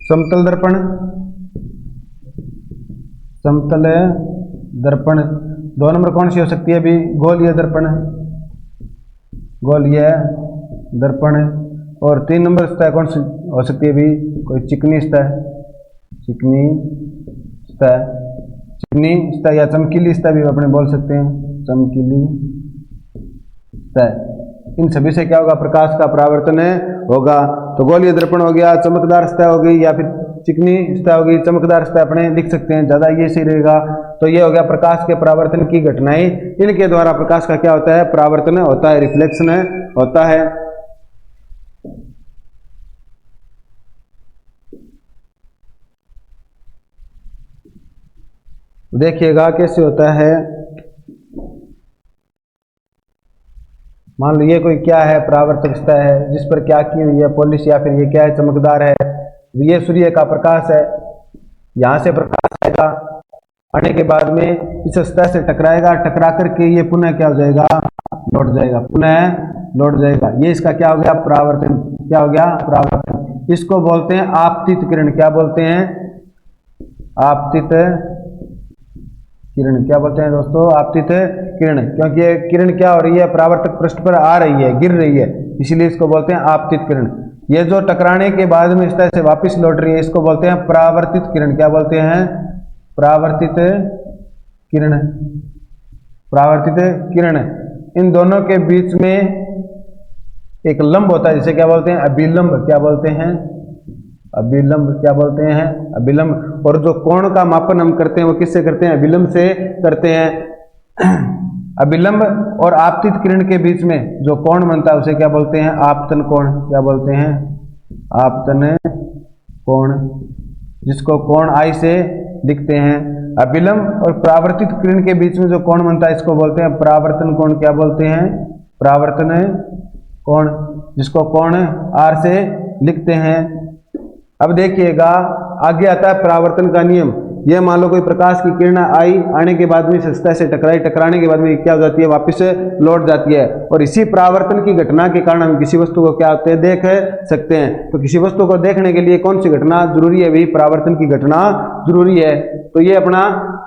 समतल दर्पण। 2 नंबर कौन सी हो सकती है अभी, गोलीय दर्पण। और 3 नंबर सतह कौन सी हो सकती है अभी, कोई चिकनी सतह या चमकीली सतह भी अपने बोल सकते हैं, चमकीली सतह। इन सभी से क्या होगा, प्रकाश का परावर्तन होगा। तो गोलीय दर्पण हो गया, चमकदार सतह हो गई, या फिर चिकनी सतह होगी, चमकदार सतह अपने लिख सकते हैं, ज्यादा ये सही रहेगा। तो ये हो गया प्रकाश के परावर्तन की घटनाएं, इनके द्वारा प्रकाश का क्या होता है, परावर्तन होता है, रिफ्लेक्शन होता है। देखिएगा कैसे होता है। मान लो ये कोई क्या है, परावर्तक सतह है जिस पर क्या की हुई है पॉलिश, या फिर ये क्या है, चमकदार है। ये सूर्य का प्रकाश है, यहां से प्रकाश आएगा, आने के बाद में इस सतह से टकराएगा, टकरा करके ये पुनः क्या हो जाएगा, लौट जाएगा। ये इसका क्या हो गया, परावर्तन। क्या हो गया, परावर्तन। इसको बोलते हैं आपतित किरण। क्या बोलते हैं, आपतित किरण। क्या बोलते हैं दोस्तों, आपतित किरण। क्योंकि ये किरण क्या हो रही है, परावर्तक पृष्ठ पर आ रही है, गिर रही है, इसीलिए इसको बोलते हैं आपतित किरण। ये जो टकराने के बाद में इस तरह से वापस लौट रही है, इसको बोलते हैं परावर्तित किरण। क्या बोलते हैं, परावर्तित किरण, परावर्तित किरण। इन दोनों के बीच में एक लंब होता है, जिसे क्या बोलते हैं, अभिलंब। क्या बोलते हैं, अभिलंब। क्या बोलते हैं, अभिलंब। और जो कोण का मापन हम करते हैं वो किससे करते हैं, अभिलंब से करते हैं। अभिलंब और आपतित किरण के बीच में जो कोण बनता है उसे क्या बोलते हैं, आपतन कोण। क्या बोलते हैं, आपतन कोण, जिसको कोण आई से लिखते हैं। अभिलंब और परावर्तित किरण के बीच में जो कोण बनता है इसको बोलते हैं परावर्तन कोण। क्या बोलते हैं, परावर्तन कोण, जिसको कोण आर से लिखते हैं। अब देखिएगा आगे आता है परावर्तन का नियम। यह मान लो कोई प्रकाश की किरण आई, आने के बाद में सतह से टकराई, टकराने के बाद में क्या हो जाती है, वापस लौट जाती है। और इसी परावर्तन की घटना के कारण हम किसी वस्तु को क्या होते हैं, देख सकते हैं। तो किसी वस्तु को देखने के लिए कौन सी घटना जरूरी है, वही परावर्तन की घटना जरूरी है। तो ये अपना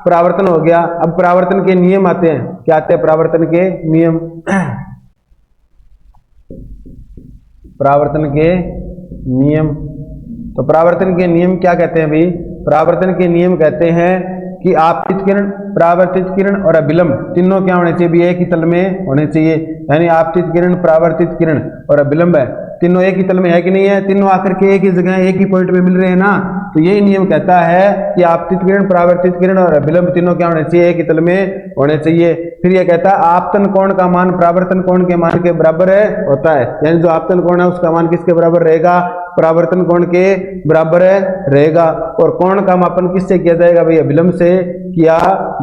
परावर्तन हो गया। अब परावर्तन के नियम आते हैं, क्या आते हैं, परावर्तन के नियम। परावर्तन के नियम। तो परावर्तन के नियम क्या कहते हैं भाई? परावर्तन के नियम कहते हैं कि आपतित किरण, परावर्तित किरण और अभिलंब तीनों क्या होने चाहिए? भी एक ही तल में होने चाहिए। यानी आपतित किरण, परावर्तित किरण और अभिलंब है, तीनों एक ही तल में है कि नहीं है? तीनों आकर के एक ही जगह एक ही पॉइंट पे मिल रहे हैं ना। तो यही नियम कहता है कि आपतित किरण, परावर्तित किरण और अभिलंब तीनों क्या होने चाहिए? एक ही तल में होने चाहिए। फिर यह कहता है आपतन कोण का मान परावर्तन कोण के मान के बराबर होता है। यानी जो आपतन कोण है उसका मान किसके बराबर रहेगा? परावर्तन कोण के बराबर रहेगा। और कोण का मापन किससे किया जाएगा भाई? अभिलंब से किया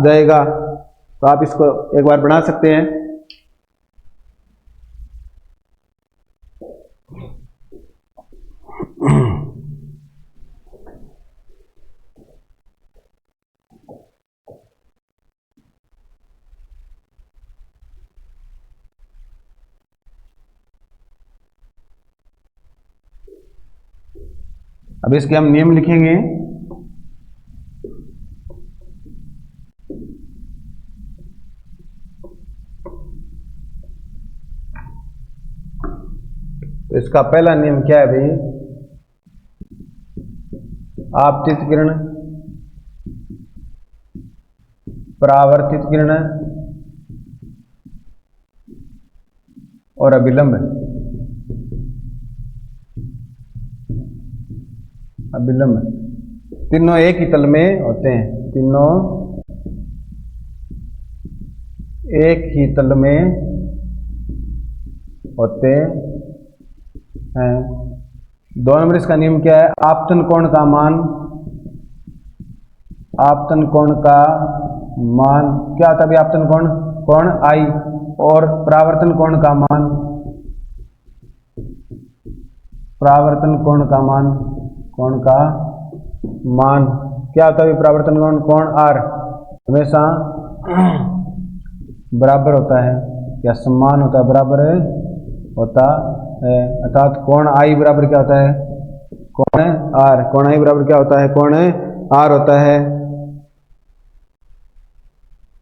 जाएगा। तो आप इसको एक बार बना सकते हैं। अब इसके हम नियम लिखेंगे। तो इसका पहला नियम क्या है भाई? आपतित किरण, परावर्तित किरण और अभिलंब, अभिलंब तीनों एक ही तल में होते हैं। तीनों एक ही तल में होते हैं। 2 नंबर इसका नियम क्या है? आपतन कोण का मान, आपतन कोण का मान क्या होता है भाई? आपतन कोण, कोण आई, और परावर्तन कोण का मान, परावर्तन कोण का मान, कोण का मान क्या होता है? परावर्तन कोण, कोण आर हमेशा बराबर होता है या समान होता है? बराबर होता है। अर्थात कोण आई बराबर क्या होता है? कोण आर। कोण आई बराबर क्या होता है? कोण आर होता है।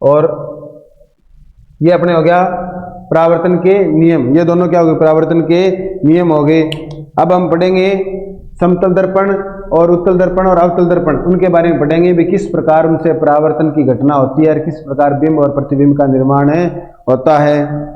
और ये अपने हो गया परावर्तन के नियम। ये दोनों क्या हो गए? परावर्तन के नियम हो गए। अब हम पढ़ेंगे समतल दर्पण और उत्तल दर्पण और अवतल दर्पण, उनके बारे में पढ़ेंगे भी किस प्रकार उनसे परावर्तन की घटना होती है और किस प्रकार बिंब और प्रतिबिंब का निर्माण होता है।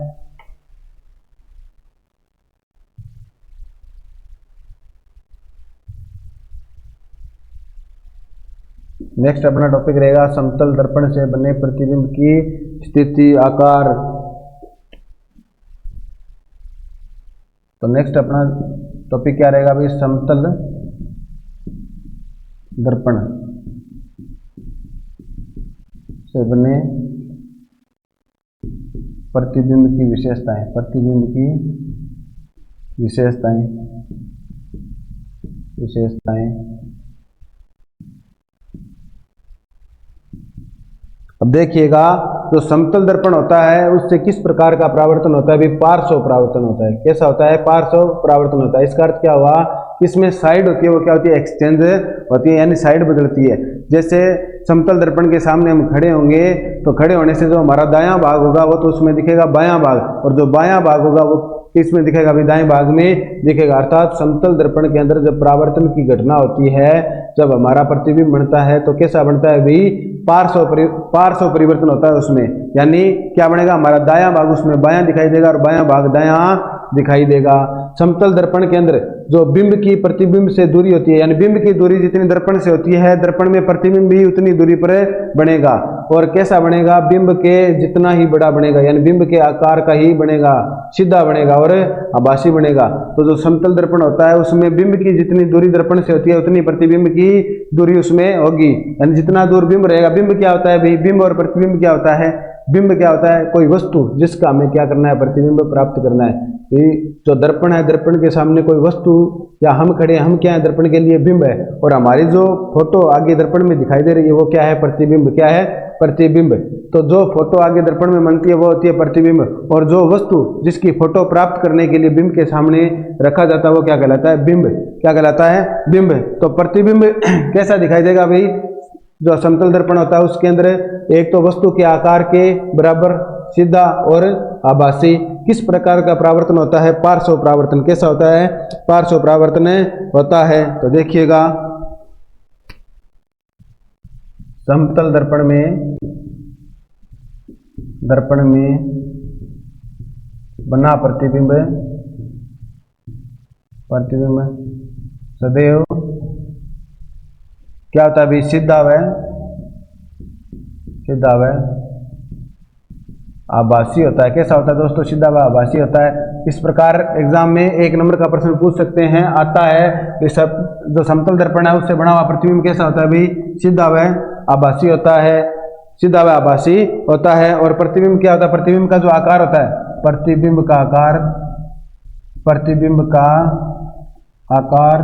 नेक्स्ट अपना टॉपिक रहेगा समतल दर्पण से बने प्रतिबिंब की स्थिति, आकार। तो नेक्स्ट अपना टॉपिक क्या रहेगा भाई? समतल दर्पण से बने प्रतिबिंब की विशेषताएं, प्रतिबिंब की विशेषताएं, विशेषताएं। अब देखिएगा जो समतल दर्पण होता है उससे किस प्रकार का परावर्तन होता है? भी पार्श्व परावर्तन होता है। कैसा होता है? पार्श्व परावर्तन होता है। इसका अर्थ क्या हुआ? इसमें साइड होती है, वो क्या होती है? एक्सचेंज होती है, यानी साइड बदलती है। जैसे समतल दर्पण के सामने हम खड़े होंगे तो खड़े होने से जो हमारा दायां भाग होगा वो तो उसमें दिखेगा बायां भाग, और जो बायां भाग होगा वो किसमें दिखेगा? भी दाएं भाग में दिखेगा। अर्थात समतल दर्पण के अंदर जब परावर्तन की घटना होती है, जब हमारा प्रतिबिंब बनता है तो कैसा बनता है भाई? पार्श्व परिवर्तन होता है उसमें। यानी क्या बनेगा? हमारा दायां भाग उसमें बायां दिखाई देगा और बायां भाग दायां दिखाई देगा। समतल दर्पण के अंदर जो बिंब की प्रतिबिंब से दूरी होती है, यानी बिंब की दूरी जितनी दर्पण से होती है, दर्पण में प्रतिबिंब भी उतनी दूरी पर बनेगा। और कैसा बनेगा? बिंब के जितना ही बड़ा बनेगा, यानी बिंब के आकार का ही बनेगा, सीधा बनेगा और आभासी बनेगा। तो जो समतल दर्पण होता है उसमें बिंब की जितनी दूरी दर्पण से होती है उतनी प्रतिबिंब की दूरी उसमें होगी। यानी जितना दूर बिंब रहेगा, बिंब क्या होता है भाई? बिंब और प्रतिबिंब क्या होता है? बिंब क्या होता है? कोई वस्तु जिसका हमें क्या करना है? प्रतिबिंब प्राप्त करना है। जो दर्पण है, दर्पण के सामने कोई वस्तु या हम खड़े हैं, हम क्या है? दर्पण के लिए बिंब है। और हमारी जो फोटो आगे दर्पण में दिखाई दे रही है वो क्या है? प्रतिबिंब। क्या है? प्रतिबिंब। तो जो फोटो आगे दर्पण में बनती है वो होती है प्रतिबिंब, और जो वस्तु जिसकी फोटो प्राप्त करने के लिए बिंब के सामने रखा जाता है वो क्या कहलाता है? बिंब। क्या कहलाता है? बिंब। तो प्रतिबिंब कैसा दिखाई देगा भाई? जो समतल दर्पण होता है उसके अंदर एक तो वस्तु के आकार के बराबर, सीधा और आभासी, किस प्रकार का परावर्तन होता है? पार्श्व परावर्तन। कैसा होता है? पार्श्व परावर्तन होता है। तो देखिएगा, समतल दर्पण में बना प्रतिबिंब सदैव क्या होता है? सीधा व आभासी होता है। कैसा होता है दोस्तों? सीधा व आभासी होता है। इस प्रकार एग्जाम में 1 नंबर का प्रश्न पूछ सकते हैं, आता है कि सब जो समतल दर्पण है उससे बना हुआ प्रतिबिंब कैसा होता है? भाई सीधा व आभासी होता है। सीधा व आभासी होता है। और प्रतिबिंब क्या होता है? प्रतिबिंब का जो आकार होता है, प्रतिबिंब का आकार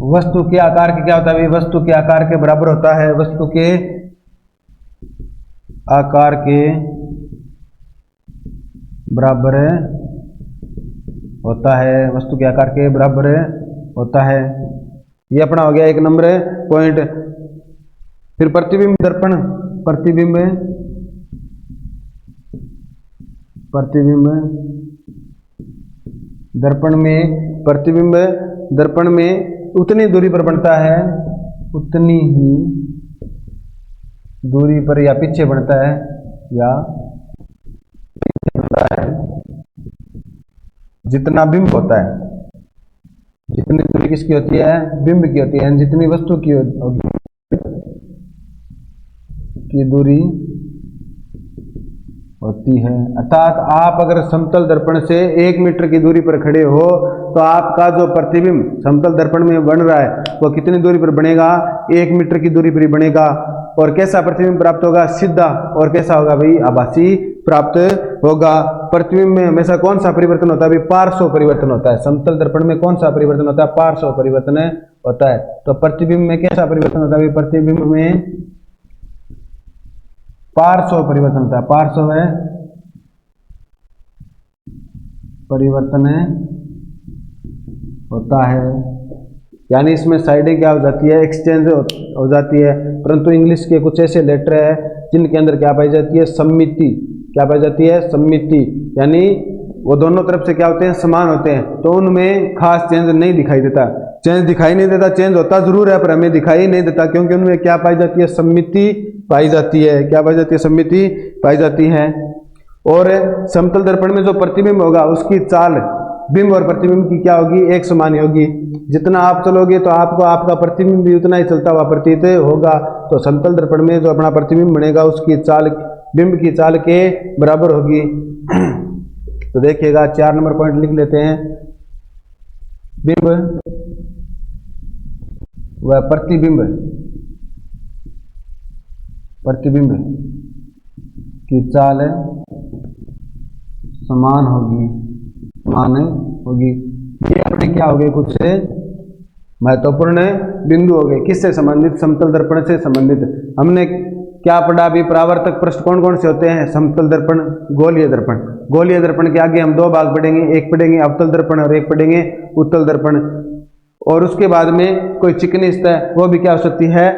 वस्तु के आकार के क्या होता है? वस्तु के आकार के बराबर होता है। वस्तु के आकार के बराबर होता है। वस्तु के आकार के बराबर होता है। ये अपना हो गया 1 नंबर पॉइंट। फिर प्रतिबिंब दर्पण, प्रतिबिंब दर्पण में उतनी दूरी पर बनता है, उतनी ही दूरी पर या पीछे बनता है जितना बिंब होता है। जितनी दूरी किसकी होती है? बिंब की होती है। जितनी वस्तु की होगी की दूरी होती है। अर्थात आप अगर समतल दर्पण से 1 मीटर की दूरी पर खड़े हो तो आपका जो प्रतिबिंब समतल दर्पण में बन रहा है वो कितनी दूरी पर बनेगा? 1 मीटर की दूरी पर ही बनेगा। और कैसा प्रतिबिंब प्राप्त होगा? सीधा। और कैसा होगा भाई? आभासी प्राप्त होगा। प्रतिबिंब में हमेशा कौन सा परिवर्तन होता है? भाई पार्श्व परिवर्तन होता है। समतल दर्पण में कौन सा परिवर्तन होता है? पार्श्व परिवर्तन होता है। तो प्रतिबिंब में कैसा परिवर्तन होता है? भाई प्रतिबिंब में पार्श्व परिवर्तन होता है। पार्श्व परिवर्तन होता है। यानी इसमें साइडें क्या हो जाती है? एक्सचेंज हो जाती है। परंतु इंग्लिश के कुछ ऐसे लेटर है जिनके अंदर क्या पाई जाती है? सम्मिति। क्या पाई जाती है? सम्मिति। यानी वो दोनों तरफ से क्या होते हैं? समान होते हैं। तो उनमें खास चेंज नहीं दिखाई देता। चेंज होता जरूर है पर हमें दिखाई नहीं देता, क्योंकि उनमें क्या पाई जाती है? सम्मिति पाई जाती है। क्या पाई जाती है? सम्मिति पाई जाती है। और समतल दर्पण में जो प्रतिबिंब होगा उसकी चाल बिंब और प्रतिबिंब की क्या होगी? एक समान होगी। जितना आप चलोगे तो आपको आपका प्रतिबिंब भी उतना ही चलता हुआ प्रतीत होगा। तो समतल दर्पण में जो अपना प्रतिबिंब बनेगा उसकी चाल बिंब की चाल के बराबर होगी। तो देखिएगा 4 नंबर पॉइंट लिख लेते हैं। बिंब व प्रतिबिंब की चाल समान होगी। ये अपने क्या हो गए? कुछ महत्वपूर्ण बिंदु हो गए। किससे संबंधित? समतल दर्पण से संबंधित। हमने क्या पढ़ा? अभी परावर्तक पृष्ठ कौन कौन से होते हैं? समतल दर्पण, गोलीय दर्पण। गोलीय दर्पण के आगे हम 2 भाग पढ़ेंगे, एक पढ़ेंगे अवतल दर्पण और एक पढ़ेंगे उत्तल दर्पण। और उसके बाद में कोई चिकनी सतह, वो भी क्या हो सकती है?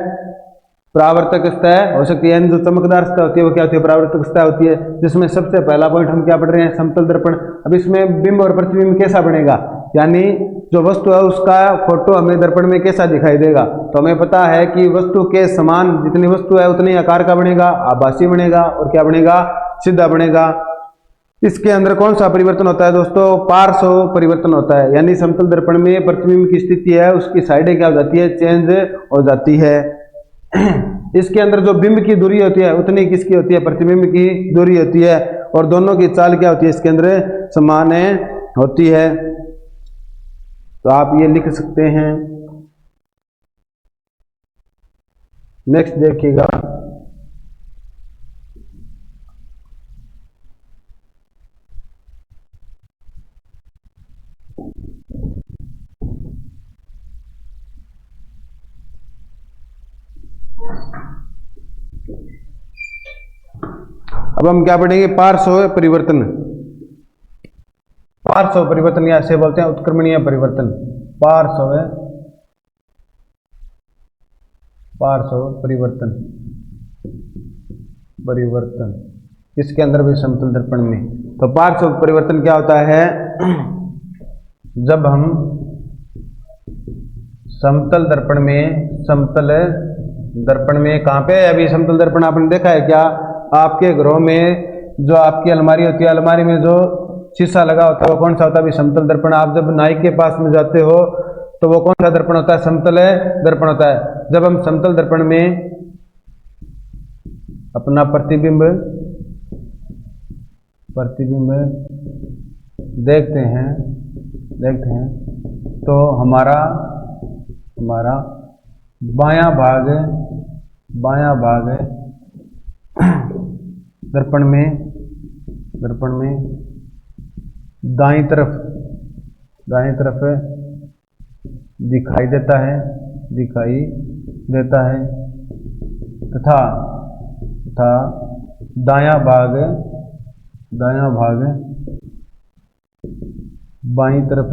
परावर्तक सतह हो सकती है। जो चमकदार सतह होती है वो क्या होती है? परावर्तक सतह होती है। जिसमें सबसे पहला पॉइंट हम क्या पढ़ रहे हैं? समतल दर्पण। अब इसमें बिंब और प्रतिबिंब कैसा बनेगा? यानी जो वस्तु है उसका फोटो हमें दर्पण में कैसा दिखाई देगा? तो हमें पता है कि वस्तु के समान जितनी वस्तु है उतनी आकार का बनेगा, आभासी बनेगा और क्या बनेगा? सीधा बनेगा। इसके अंदर कौन सा परिवर्तन होता है दोस्तों? पार्श्व परिवर्तन होता है। यानी समतल दर्पण में प्रतिबिंब की स्थिति है उसकी साइडें क्या हो जाती है? चेंज हो जाती है। इसके अंदर जो बिंब की दूरी होती है उतनी किसकी होती है? प्रतिबिंब की दूरी होती है। और दोनों की चाल क्या होती है? इसके अंदर समान होती है। तो आप ये लिख सकते हैं। नेक्स्ट देखिएगा, अब हम क्या पढ़ेंगे? पार्श्व परिवर्तन। पार्श्व परिवर्तन या ऐसे बोलते हैं उत्क्रमणीय परिवर्तन। पार्श्व परिवर्तन किसके अंदर भी? समतल दर्पण में। तो पार्श्व परिवर्तन क्या होता है, जब हम समतल दर्पण में कहाँ पे अभी समतल दर्पण आपने देखा है क्या, आपके घरों में जो आपकी अलमारी होती है, अलमारी में जो शीशा लगा होता है वो कौन सा होता है, अभी समतल दर्पण। आप जब नाई के पास में जाते हो तो वो कौन सा दर्पण होता है, समतल दर्पण होता है। जब हम समतल दर्पण में अपना प्रतिबिंब देखते हैं तो हमारा बायां भाग दर्पण में दाईं तरफ दिखाई देता है तथा दायां भाग बाईं तरफ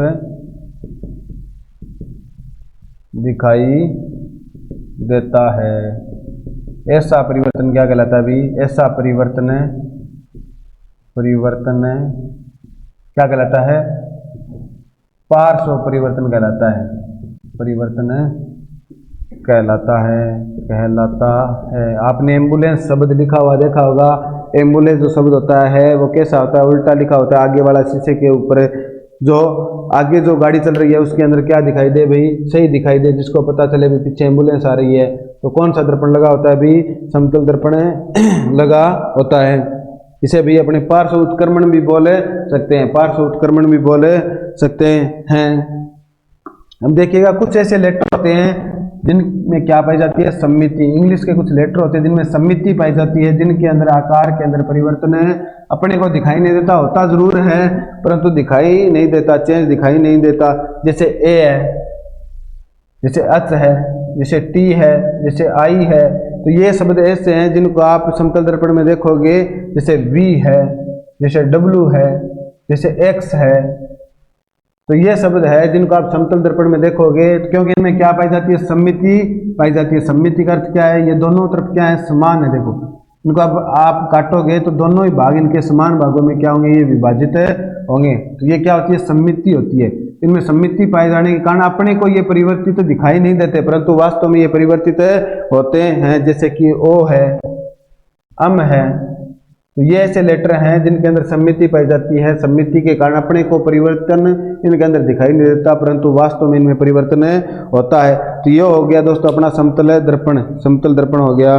दिखाई देता है। ऐसा परिवर्तन क्या कहलाता है अभी, ऐसा परिवर्तन क्या कहलाता है, पार्श्व परिवर्तन कहलाता है। आपने एम्बुलेंस शब्द लिखा हुआ देखा होगा। एम्बुलेंस जो शब्द होता है वो कैसा होता है, उल्टा लिखा होता है। आगे वाला शीशे के ऊपर जो आगे जो गाड़ी चल रही है उसके अंदर क्या दिखाई दे भाई, सही दिखाई दे, जिसको पता चले भी पीछे एम्बुलेंस आ रही है। तो कौन सा दर्पण लगा होता है अभी, समतल दर्पण लगा होता है। इसे भी अपने पार्श्व उत्क्रमण भी बोले सकते हैं। हम देखिएगा कुछ ऐसे लेटर होते हैं जिनमें क्या पाई जाती है, सम्मिति। इंग्लिश के कुछ लेटर होते हैं जिनमें सम्मिति पाई जाती है, जिनके अंदर आकार के अंदर परिवर्तन है, अपने को दिखाई नहीं देता, होता जरूर है परंतु दिखाई नहीं देता, चेंज दिखाई नहीं देता। जैसे ए है, जैसे एच है, जैसे टी है, जैसे आई है। तो ये शब्द ऐसे हैं जिनको आप समतल दर्पण में देखोगे, जैसे वी है, जैसे डब्ल्यू है, जैसे एक्स है। तो ये शब्द है जिनको आप समतल दर्पण में देखोगे, क्योंकि इनमें क्या पाई जाती है, सम्मिति पाई जाती है। सम्मिति का अर्थ क्या है, ये दोनों तरफ क्या है, समान है। देखो इनको अब आप काटोगे तो दोनों ही भाग इनके समान भागों में क्या होंगे, ये विभाजित होंगे। तो ये क्या होती है, सम्मिति होती है। इनमें सम्मिति पाए जाने के कारण अपने को ये परिवर्तित तो दिखाई नहीं देते, परंतु वास्तव में ये परिवर्तित होते हैं। जैसे कि ओ है, अम है। तो ये ऐसे लेटर हैं जिनके अंदर सम्मिति पाई जाती है। सम्मिति के कारण अपने को परिवर्तन इनके अंदर दिखाई नहीं देता, परंतु वास्तव में इनमें परिवर्तन होता है। तो ये हो गया दोस्तों अपना समतल दर्पण हो गया।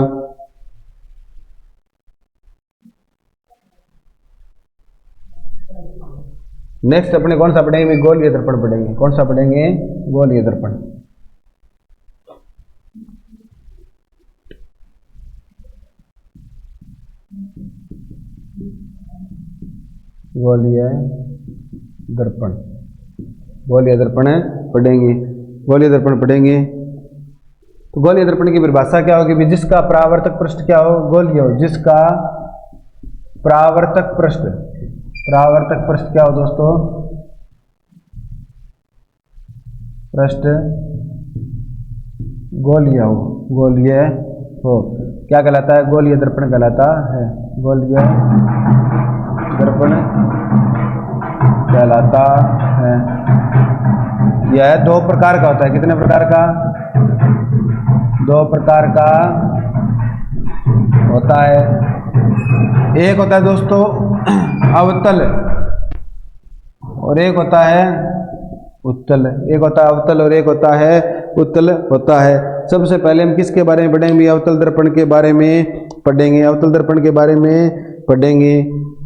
नेक्स्ट अपने कौन सा पढ़ेंगे, गोलीय दर्पण पढ़ेंगे। कौन सा पढ़ेंगे, गोलीय दर्पण। गोलीय दर्पण पढ़ेंगे। तो गोलीय दर्पण की परिभाषा क्या होगी, जिसका परावर्तक पृष्ठ क्या हो, गोलीय हो। जिसका परावर्तक पृष्ठ क्या हो दोस्तों, पृष्ठ गोलीय हो। क्या कहलाता है, गोलीय दर्पण कहलाता है। गोलीय दर्पण कहलाता है। यह दो प्रकार का होता है। कितने प्रकार का, दो प्रकार का होता है। एक होता है दोस्तों अवतल और एक होता है उत्तल। एक होता है अवतल और एक होता है उत्तल होता है। सबसे पहले हम किसके बारे में पढ़ेंगे, अवतल दर्पण के बारे में पढ़ेंगे।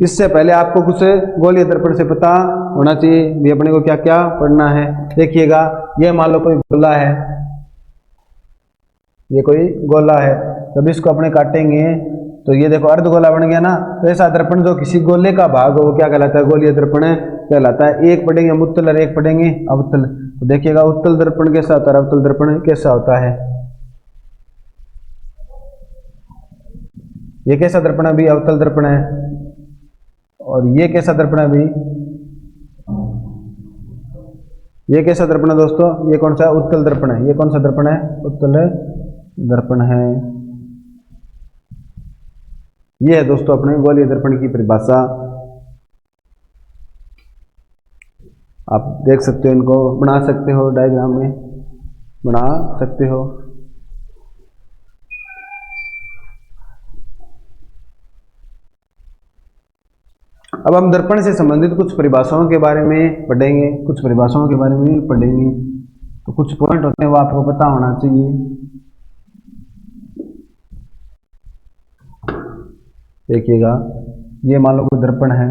इससे पहले आपको कुछ गोलीय दर्पण से पता होना चाहिए भी अपने को क्या क्या पढ़ना है। देखिएगा, यह मान लो कोई गोला है, ये कोई गोला है। जब इसको अपने काटेंगे तो ये देखो अर्धगोला बन गया ना। तो ऐसा दर्पण जो किसी गोले का भाग हो वो क्या कहलाता है, गोलीय दर्पण कहलाता है। एक पढ़ेंगे हम उत्तल और एक पढ़ेंगे अवतल। तो देखिएगा उत्तल दर्पण कैसा होता है, अवतल दर्पण कैसा होता है। ये कैसा दर्पण है भी, अवतल दर्पण है। और ये कैसा दर्पण है भी, ये कैसा दर्पण है दोस्तों, ये कौन सा, उत्तल दर्पण है। ये कौन सा दर्पण है, उत्तल दर्पण है। ये है दोस्तों अपने गोलीय दर्पण की परिभाषा। आप देख सकते हो, इनको बना सकते हो, डायग्राम में बना सकते हो। अब हम दर्पण से संबंधित कुछ परिभाषाओं के बारे में पढ़ेंगे, तो कुछ पॉइंट होते हैं वो आपको पता होना चाहिए। देखिएगा, ये मान लो कोई दर्पण है,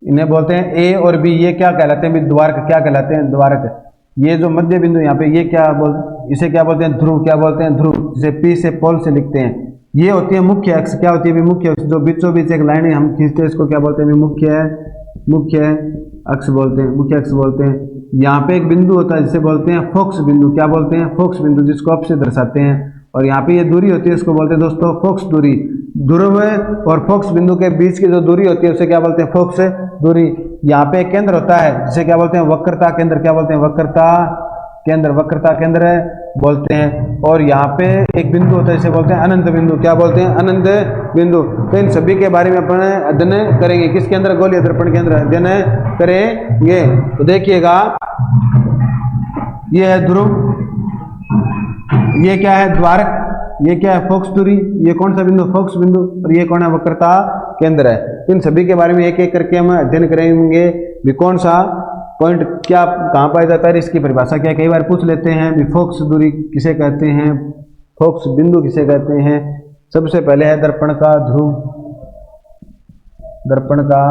इन्हें बोलते हैं ए और बी। ये क्या कहलाते हैं? द्वारक क्या कहलाते हैं? द्वारक। ये जो मध्य बिंदु यहाँ पे, ये इसे क्या बोलते हैं? ध्रुव। क्या बोलते हैं? ध्रुव। जिसे पी से पोल से लिखते हैं। ये होती है मुख्य अक्ष। क्या होती है? भी मुख्य अक्ष। जो बीचों बीच एक लाइन हम खींचते हैं, इसको क्या बोलते हैं? भी मुख्य अक्ष बोलते हैं, मुख्य अक्ष बोलते हैं। यहाँ पे एक बिंदु होता है जिसे बोलते हैं फोकस बिंदु। क्या बोलते हैं? फोकस बिंदु, जिसको अप से दर्शाते हैं। और यहाँ पे ये दूरी होती है, इसको बोलते हैं दोस्तों फोकस दूरी। ध्रुव और फोकस बिंदु के बीच की जो दूरी होती है उसे क्या बोलते हैं? फोकस दूरी। यहाँ पे एक केंद्र होता है जिसे क्या बोलते हैं? वक्रता केंद्र। क्या बोलते हैं? वक्रता केंद्र बोलते हैं। और यहाँ पे एक बिंदु होता है जिसे बोलते हैं अनंत बिंदु। क्या बोलते हैं? अनंत बिंदु। तो इन सभी के बारे में अपन अध्ययन करेंगे। किसके अंदर? गोलीय दर्पण के अंदर अध्ययन करेंगे। तो देखिएगा, ये है ध्रुव, ये क्या है? द्वारक, ये क्या है? फोकस दूरी। ये कौन सा बिंदु? फोकस बिंदु। और ये कौन है? वक्रता केंद्र है। तो इन सभी के बारे में एक एक करके हम अध्ययन करेंगे। भी कौन सा पॉइंट क्या कहाँ पाया जाता है, इसकी परिभाषा क्या, कई बार पूछ लेते हैं। भी फोकस दूरी किसे कहते हैं? फोकस बिंदु किसे कहते हैं? सबसे पहले है दर्पण का ध्रुव, दर्पण का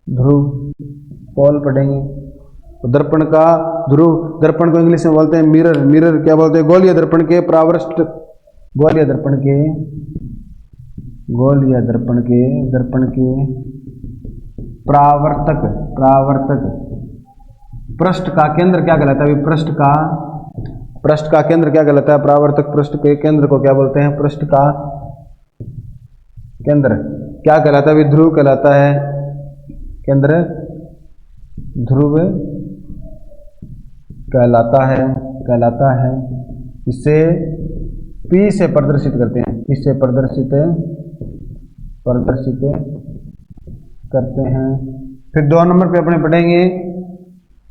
ध्रुव पोल पढ़ेंगे। तो दर्पण का ध्रुव, दर्पण को इंग्लिश में बोलते हैं मिरर। क्या बोलते हैं? गोलीय दर्पण के परावर्तक, गोलीय दर्पण के परावर्तक। पृष्ठ का केंद्र क्या कहलाता है? पृष्ठ का केंद्र क्या कहलाता है? परावर्तक पृष्ठ के केंद्र को क्या बोलते हैं? पृष्ठ का केंद्र क्या कहलाता है? ध्रुव कहलाता है। केंद्र ध्रुव कहलाता है। इसे P से प्रदर्शित करते हैं, इससे प्रदर्शित करते हैं। फिर 2 नंबर पे अपने पढ़ेंगे,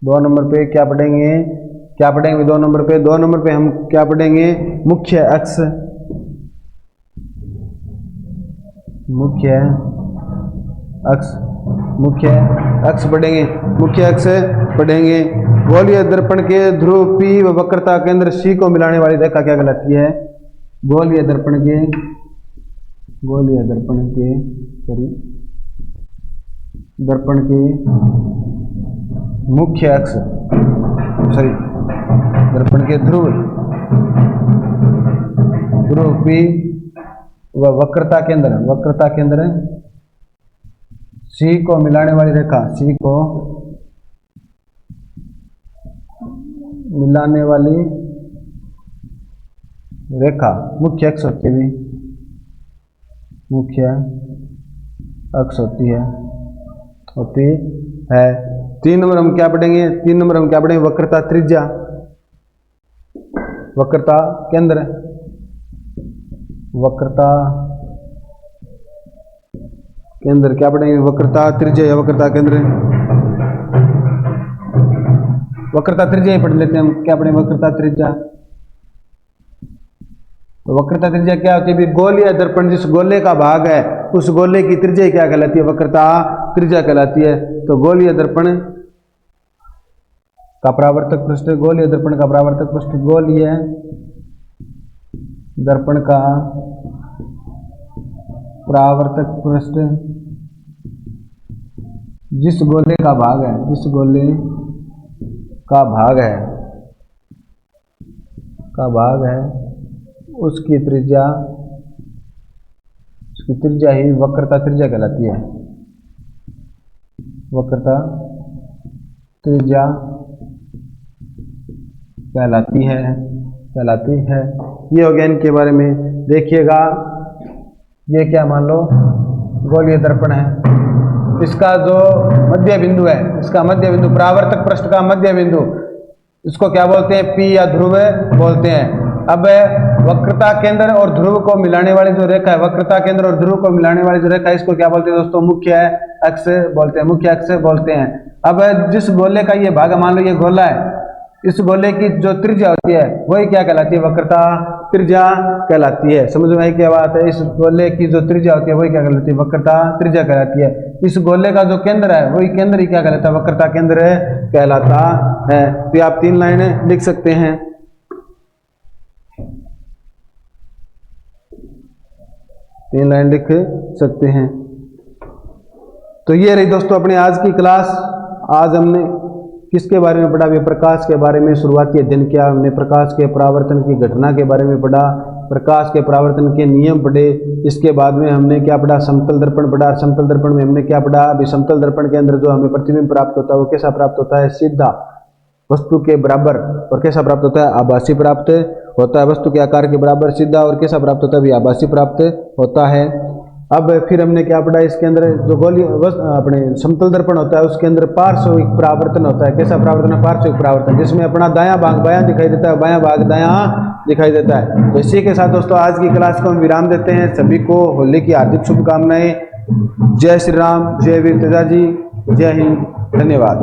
2 नंबर पे क्या पढ़ेंगे? 2 नंबर पे हम क्या पढ़ेंगे? मुख्य अक्ष पढ़ेंगे। गोलीय दर्पण के ध्रुव P व वक्रता केंद्र C को मिलाने वाली रेखा क्या कहलाती है? गोलीय दर्पण के मुख्य अक्ष, दर्पण के ध्रुव P व वक्रता केंद्र C को मिलाने वाली रेखा, मुख्य अक्ष होती है। 3 नंबर हम क्या पढ़ेंगे? वक्रता त्रिज्या, वक्रता केंद्र क्या पढ़ेंगे? वक्रता त्रिज्या या वक्रता केंद्र। वक्रता त्रिज्या ही पढ़ लेते हैं हम। क्या पढ़ेंगे? वक्रता त्रिज्या। तो वक्रता त्रिज्या क्या होती है? गोलीय दर्पण जिस गोले का भाग है उस गोले की त्रिज्या क्या कहलाती है? वक्रता त्रिज्या कहलाती है। तो गोलीय दर्पण का परावर्तक पृष्ठ, गोलीय दर्पण का परावर्तक पृष्ठ, गोलीय दर्पण का परावर्तक पृष्ठ जिस गोले का भाग है उसकी त्रिज्या ही वक्रता त्रिज्या कहलाती है। वक्रता त्रिज्या कहलाती है। ये हो गया इनके बारे में। देखिएगा, ये क्या मान लो गोलीय दर्पण है, इसका जो मध्य बिंदु है, परावर्तक पृष्ठ का मध्य बिंदु, इसको क्या बोलते हैं? P या ध्रुव बोलते हैं। अब वक्रता केंद्र और ध्रुव को मिलाने वाली जो रेखा है, वक्रता केंद्र और ध्रुव को मिलाने वाली जो रेखा है, इसको क्या बोलते हैं दोस्तों? मुख्य अक्ष बोलते हैं, मुख्य अक्ष बोलते हैं। अब जिस गोले का ये भाग, मान लो ये गोला है, इस गोले की जो त्रिज्या होती है वही क्या कहलाती है? वक्रता त्रिज्या कहलाती है। समझ में आई क्या बात है? इस गोले की जो त्रिज्या होती है वही क्या कहलाती है? वक्रता त्रिज्या कहलाती है। इस गोले का जो केंद्र है वही केंद्र ही क्या कहलाता है? वक्रता केंद्र कहलाता है। तो आप 3 लाइनें लिख सकते हैं। तीन लाइन लिख सकते हैं। तो ये रही दोस्तों अपनी आज की क्लास। आज हमने किसके बारे में पढ़ा? प्रकाश के बारे में। शुरुआती अध्ययन किया हमने, प्रकाश के परावर्तन की घटना के बारे में पढ़ा, प्रकाश के परावर्तन के नियम पढ़े। इसके बाद में हमने क्या पढ़ा? समतल दर्पण पढ़ा। समतल दर्पण में हमने क्या पढ़ा? अभी समतल दर्पण के अंदर जो हमें प्रतिबिंब प्राप्त होता है वो कैसा प्राप्त होता है? सीधा वस्तु के बराबर। और कैसा प्राप्त होता है? आभासी प्राप्त होता है। वस्तु के आकार के बराबर सीधा। और कैसा प्राप्त होता है? भी आभासी प्राप्त होता है। अब फिर हमने क्या पढ़ा? इसके अंदर जो गोली अपने समतल दर्पण होता है उसके अंदर पार्श्विक परावर्तन होता है। कैसा परावर्तन है? पार्श्विक परावर्तन, जिसमें अपना दायां भाग बायां दिखाई देता है, बायां भाग दायां दिखाई देता है। तो इसी के साथ दोस्तों आज की क्लास को हम विराम देते हैं। सभी को होली की हार्दिक शुभकामनाएं। जय श्री राम, जय वीर तेजाजी, जय हिंद, धन्यवाद।